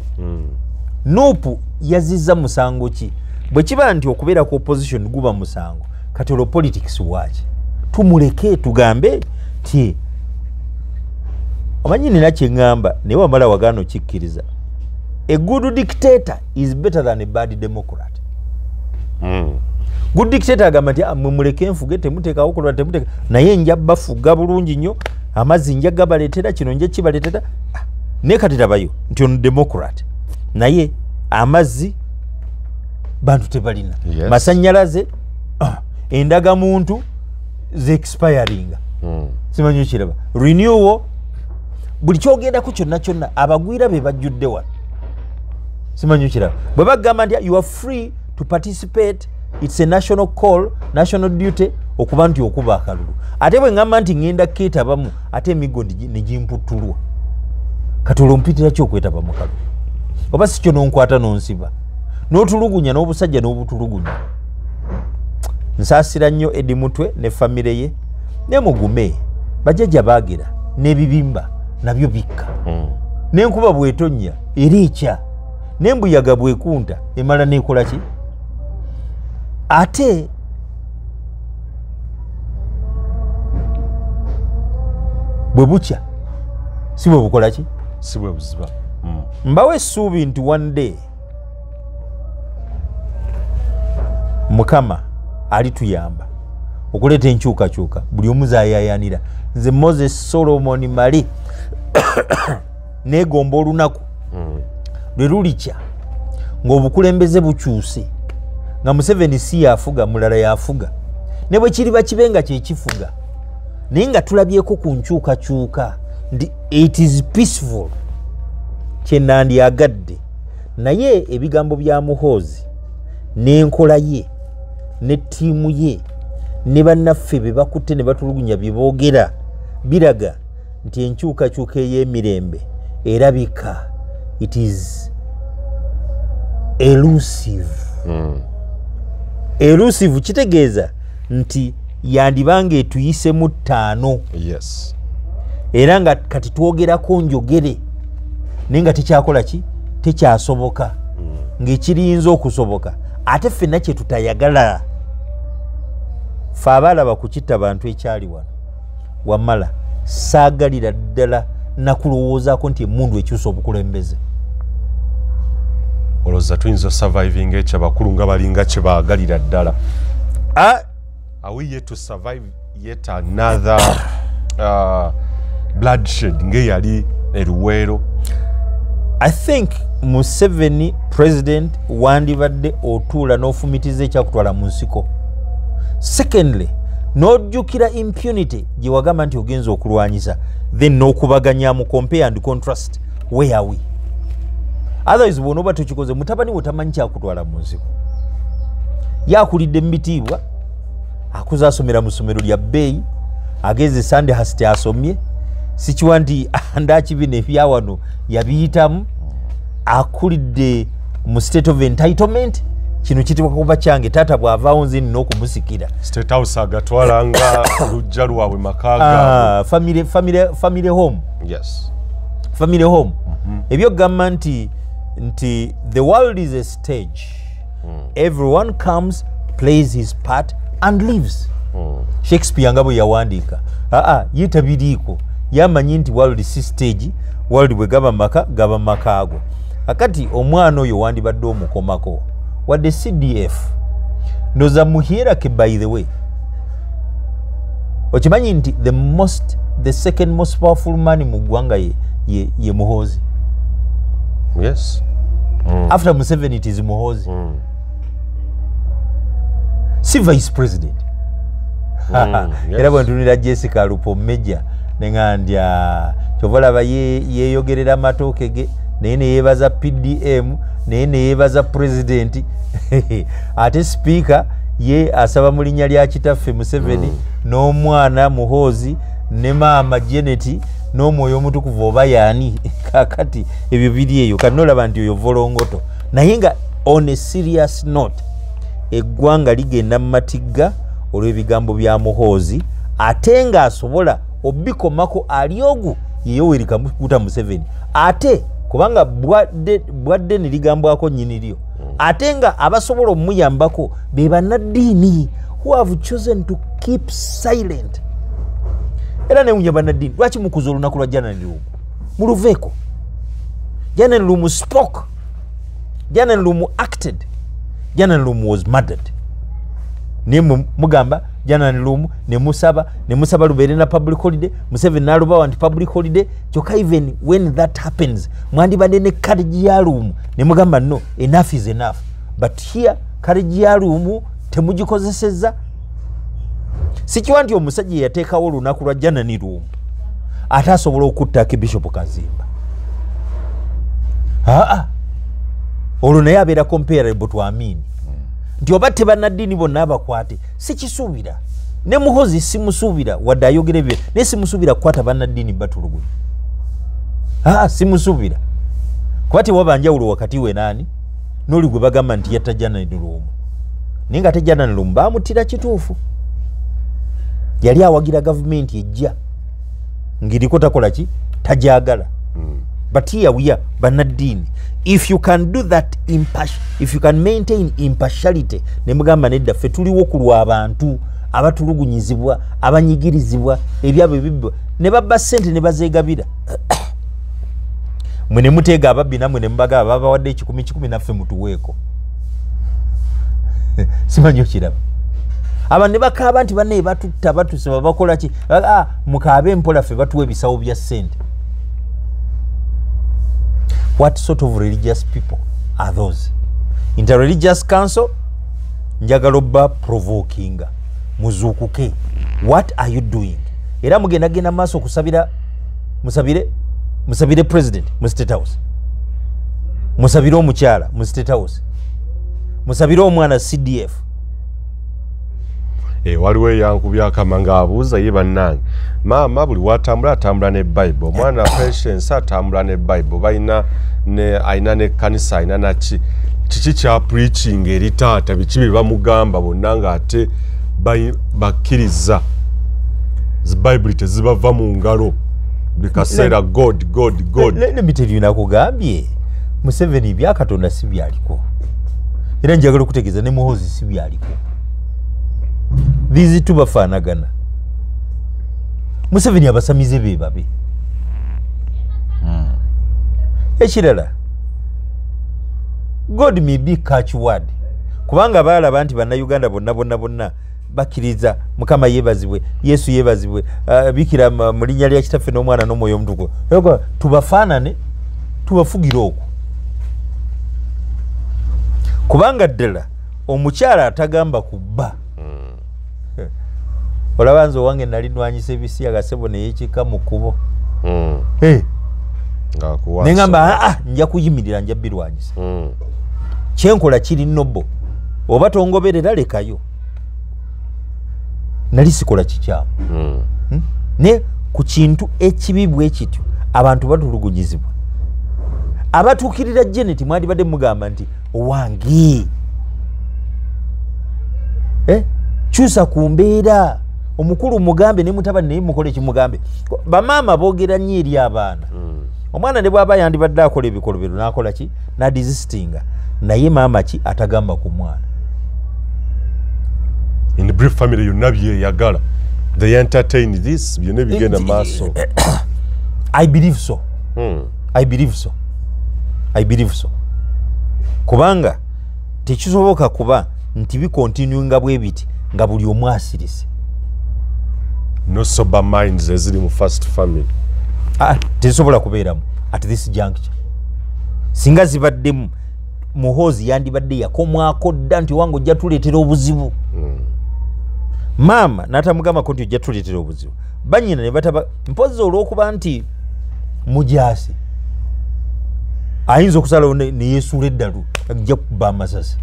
Nuupu yazizza musango ki bwe kiba nti okubeera ku opposition guba musango kati olwo politics waaki tumuleke tugambe ti omanyi nina kyeŋŋamba naye wamala wagaano kikkiriza a good dictator is better than a bad democrat. Good dictator agamba nti mumuleke enfuge temuteekawo kulwa temuteeka naye nja bafuga bulungi nnyo amazzi nja gabaleetera kino nja kibaleetera naye kati tabayo nti ono democrat naye amazzi bantu tebalina masannyalaze endagamuntu ze expiringa simanyi kiraba renewal buli kyogendako kyonna kyonna abagwira be bajjudde wano simanyi kiraba bwe bagamba nti you are free to participate it's a national call national duty okuba nti okuba akalulu ate bwe ngamba nti ngenda keetabamu ate emigo negimputulwa kati olwo mpitira ki okwetabamu kalulu oba si kyo nonkwata nonsiba n'otulugunya n'obusajja n'obutulugunya nsaasira nnyo Edi Mutwe ne famire ye ne mugume bajjajja baagera n'ebibimba nabyo bikka n'enkuba bw'etonnya eriikya n'embuyaga bw'ekunta emala n'ekola ki ate bwe bukya si bwe bukola ki si bwe buziba mbawe essuubi nti one day Mukama alituyamba okuleeta enkyukakyuka buli omu zaayayanira nze Moses Solomon Mali neegomba olunaku lwe lulikya ng'obukulembeze bukyuse nga Museveni si yafuga mulala yafuga ne bwe kiriba kibe nga kyekifuga naye nga tulabyeko ku nkyukakyuka ndi it is peaceful kyenandyagadde naye ebigambo bya Muhoozi n'enkola ye ne ttiimu ye ne bannaffe be bakutte ne batulugunya bye boogera biraga nti enkyukakyuka ey'emirembe erabika it is elusive elusive kitegeeza nti yandibanga etuyisemu 5 yes era nga kati twogerako njogere naye nga tekyakola ki tekyasoboka ng'ekiriyinza okusoboka ate ffenna kye tutayagala fe abaalaba kukitta bantu ekyali wano wamala saagalira ddala nakulowoozaako nti emundu ekyusa obukulembeze olowooza tuyinza surviving ekyabakulu nga balinga kye baagalira ddala are we yet to survive yet another bloodshed ng'eyali eruweero I think Museveni president wandibadde otuula n'ofumitiza ekyakutwala mu nsiko. Secondly, n'ojjukira impunity gye wagamba nti ogenza okulwanyisa then n'okubaganya mu compare and contrast where are we? Otherwise bw'onooba tukikoze mutabani we tamanyi kyakutwala mu nsiko. Yaakulidde mu bitiibwa akuza asomera mu ssomero lya bbeeyi ageze Sunday hasite asomye sikiwa nti ndakibina ebyawano yabiyitamu akulidde mu state of entitlement kino kitibwa kuba kyange taata bw'avaawo nzini n'okumusikira state house agatwalanga lujja lwabwe makaaga family home yes family home ebyo gamba nti the world is a stage everyone comes plays his part and leaves Shakespeare nga bwe yawandiika yetabiriiko yamanyi nti world si stage world bwe gaba makaago akati omwana oyo wandibadde omukomako wadde CDF ndoza muhierarchy by the way okimanyi nti the second most powerful man mu ggwanga ye Muhoozi yes after Museveni it is Muhoozi si vice president era bwe ntunira Jessica Lupo Meja neŋŋandya kyova olaba yeeyogerera amatooke ge naye ne yeebaza PDM naye ne yeebaza president ate speaker ye asaba mu linnya lya kitaffe Museveni n'omwana Muhoozi ne maama Janet n'omwoyo omutukuvu oba yaani kakati ebyo biri eyo kanolaba nti oyo volongoto naye nga on a serious note eggwanga ligenda mu matigga olw'ebigambo bya Muhoozi ate nga asobola obikomako ali ogu ye Yoweri Kaguta Museveni ate kubanga bwadde ne ligambwako nnyini lyo ate nga abasobola omuyambako be bannaddiini who have chosen to keep silent era ne bannaddiini lwaki mukuza olunaku lwa January Lumu muluveeko January Lumu spoke January Lumu acted January Lumu was murdered ne mugamba January Lumu ne musaba lubeere na public holiday Museveni n'alubawa nti public holiday kyokka even when that happens mwandibadde ne courage ya Lumu ne mugamba no enough is enough but here courage ya Lumu temugikozesezza sikiwa nti omusajja yateekawo olunaku lwa January Lumu ate asobola okuttaako Bishop Kazimba olwo naye abeera comparable to Amini nti oba tebannaddiini bonna abakwate sikisuubira ne Muhoozi simusuubira wadde ayogera ebyo naye simusuubira kukwata bannaddiini batulugunya simusuubira kuba tewaba njawulo wakati we naani n'oli gwe bagamba nti yatta January Lumu naye nga te January Lumu baamutira kituufu yali awagira gavumenti ejja ngiriko takola ki tajagala but here we are bannaddiini if you can do that if you can maintain impartiality ne mugamba nedda ffe tuliwo kulwa abantu abatulugunyizibwa abanyigirizibwa ebyabo ebibwa ne babba ssente ne bazeegabira mwe ne muteega ababbi namwe ne mubagaba babawadde 10 naffe mutuweeko simanyi okiraba abantu ne bakaaba nti banne batutta batusaba bakola ki mukaabe mpola ffe batuwa ebisawo bya ssente. What sort of religious people are those? Interreligious council njagala obba provokinga muzuukuke. What are you doing? Era mugenda maaso kusabira musabire president mu State House, musabire omukyala mu State House, musabire omwana CDF. Waliwo yankubya akamanga abuuza ye bannange maama buli watambula atambula ne Bible omwana Patience atambula ne Bible bayina ne aina ne kanisa aina na kiki kya preaching eri taata bikibe bamugamba bonna nga ate bakkiriza Bible tezibava mu ngalo bikaseera God. Let me tell you nakugambye Museveni byakatonda si byaliko era njagala okutegeeza ne Muhoozi si byaliko. These two bafanagana. Museveni abasamize be babe. Ekirala. God may be catch word. Kubanga balaba nti bannayuganda bonna bakkiriza Mukama yebazibwe, Yesu yebazibwe, bikira mu linnya lya Kitaffe n'Omwana n'Omwoyo Omutukuvu. Yego tubafaanane tubafugira okwo. Kubanga ddala omukyala atagamba kubba. Olabanza owange nali nwanyisa ebisi agasebo neyekika mu kkubo. Nengamba nja kuyimirira nja birwanyisa. Kyenkola kiri nnobo oba tongoberera lekayo. Nali sikola kikyamu. Ne ku kintu ekibi bwe kityo abantu batulugunyizibwa. Abatuukirira Janet mwandibadde mugamba nti owange kyusa ku mbeera omukulu mugambe ne mutabani naye mukole kimugambe. Bamaama boogera nnyo eri abaana. Omwana ne bw'aba yandibadde akola ebikolobero n'akola ki n'adisistinga naye maama ki atagamba ku mwana. In the brief family yonna byeyagala they entertain this byonna bigenda maaso. I believe so. I believe so. Kubanga tekisoboka kuba nti bikontinuinga bwe biti nga buli omu asirise. No sober minds eziri mu first family. Tezisobola kubeeramu at this juncture. Singa zibaddemu Muhoozi yandibadde yakomwako dda nti wange ojja tuleetera obuzibu. Maama n'atamugambako nti ojja tuleetera obuzibu. Bannyina ne bataba mpozi olw'okuba nti mujaasi ayinza okusalawo ne yeesuula eddalu ajja kukuba amasasi.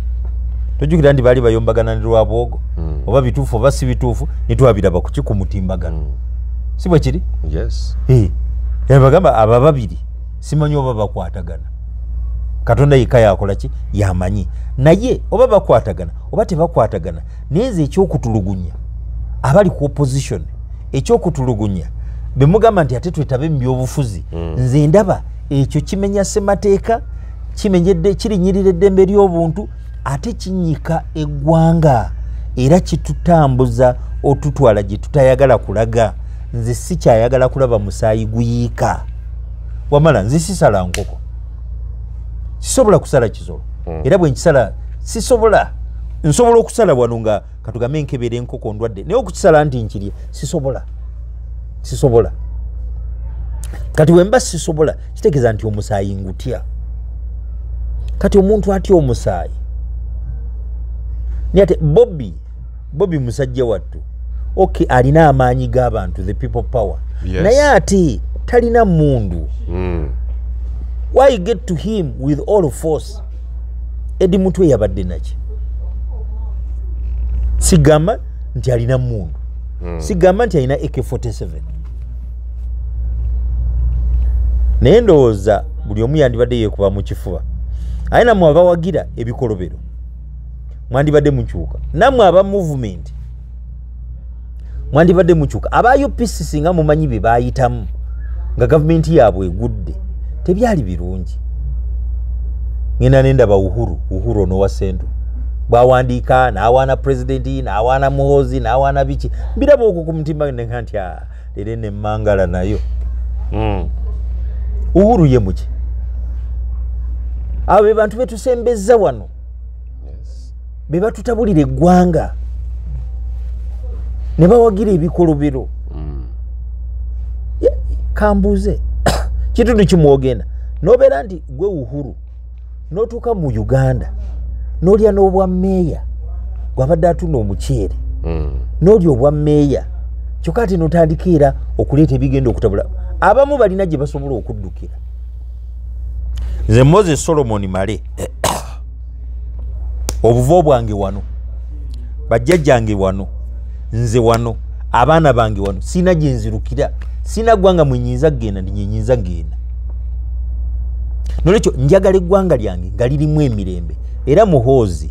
Tojjukira nti baali bayombagana ne Lwabwogo oba bituufu oba si bituufu ne twabiraba ku mutimbagano. Si bwe kiri? Yes. Yabagamba aba babiri simanyi oba bakwatagana. Katonda yika yakola ki yamanyi. Naye oba bakwatagana oba tebakwatagana neze ekyokutulugunya abali ku opposition ekyokutulugunya bemugamba nti ate twetabe mu byobufuzi nze ndaba ekyo kimenya semateeka kimenyedde kirinyirira eddembe ly'obuntu ate kinyika eggwanga era kitutambuza otutwala gye tutayagala kulaga. Nze sikyayagala kulaba musaayi guyiika wamala nze sisala nkoko sisobola kusala kizolo era bwe nkisala sisobola nsobola okusala wano nga katugambe nkebera enkoko ndwadde naye okukisala nti nkirye sisobola kati wemba sisobola kitegeeza nti omusaayi ngutya. Kati omuntu atya omusaayi ni ate Bobby musajja wattu okay alina amaanyi g'abantu the people power naye ate talina mundu. Why you get to him with all force? Edi mutwe yabadde naki sigamba nti alina mundu sigamba nti alina AK47 naye ndowooza buli omu yandibadde yeekuba mu kifuba ayina mu abawagira ebikolobero mwandibadde mukyuka nammwe aba movement mwandibadde mukyuka aba UPC singa mumanyi bye baayitamu nga gavumenti yaabwe egudde tebyali birungi. Ngenda nendaba Uhuru Nowa Sendu bwawandiika n'awaana pulezidenti n'awaana Muhoozi n'awaana biki biraba okwo ku mutima nenga nti leero ne Mangala nayo Uhuru ye muki abo be bantu betusembezza wano be batutabulira eggwanga ne bawagira ebikolobero kambuuze kitundu kimwogenda nobeera nti gwe Uhuru notuuka mu Uganda n'olya n'obwa meeya gwabadde atunda omuceere n'olya obwa meeya kyokka ate notandikira okuleeta ebigenda okutabula abamu balina gye basobola okuddukira. Nze Moses Solomon Male obuvo bwange wano bajjajjange wano nze wano abaana bange wano sina gye nzirukira sina ggwanga mwenyinza genda ndinyinza genda nolekyo njagala eggwanga lyange nga lirimu emirembe era Muhoozi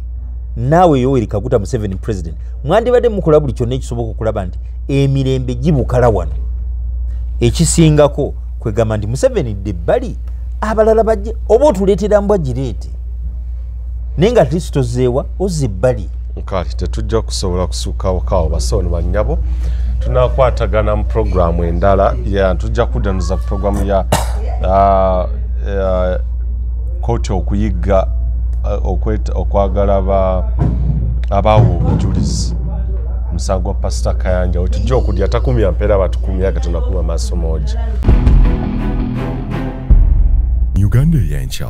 naawe Yoweri Kaguta Museveni president mwandibadde mukola buli kyonna ekisoboka okulaba nti emirembe gibukala wano. Ekisingako kwegamba nti Museveni debbali abalala bajje oba otuleetera mbwa gireete naye nga titozeewa ozza ebbali kale tetujja kusobola kusuukawo basono bannyabo tunakwatagana mu programu endala tujja kuddanuza programu ya kooti okuyigga okwagala abaawo obujulizi musango gwa Pasita Kayanja wetujja okudya takumya mpeera batukumya gatonakuma maaso moja Uganda y'enkya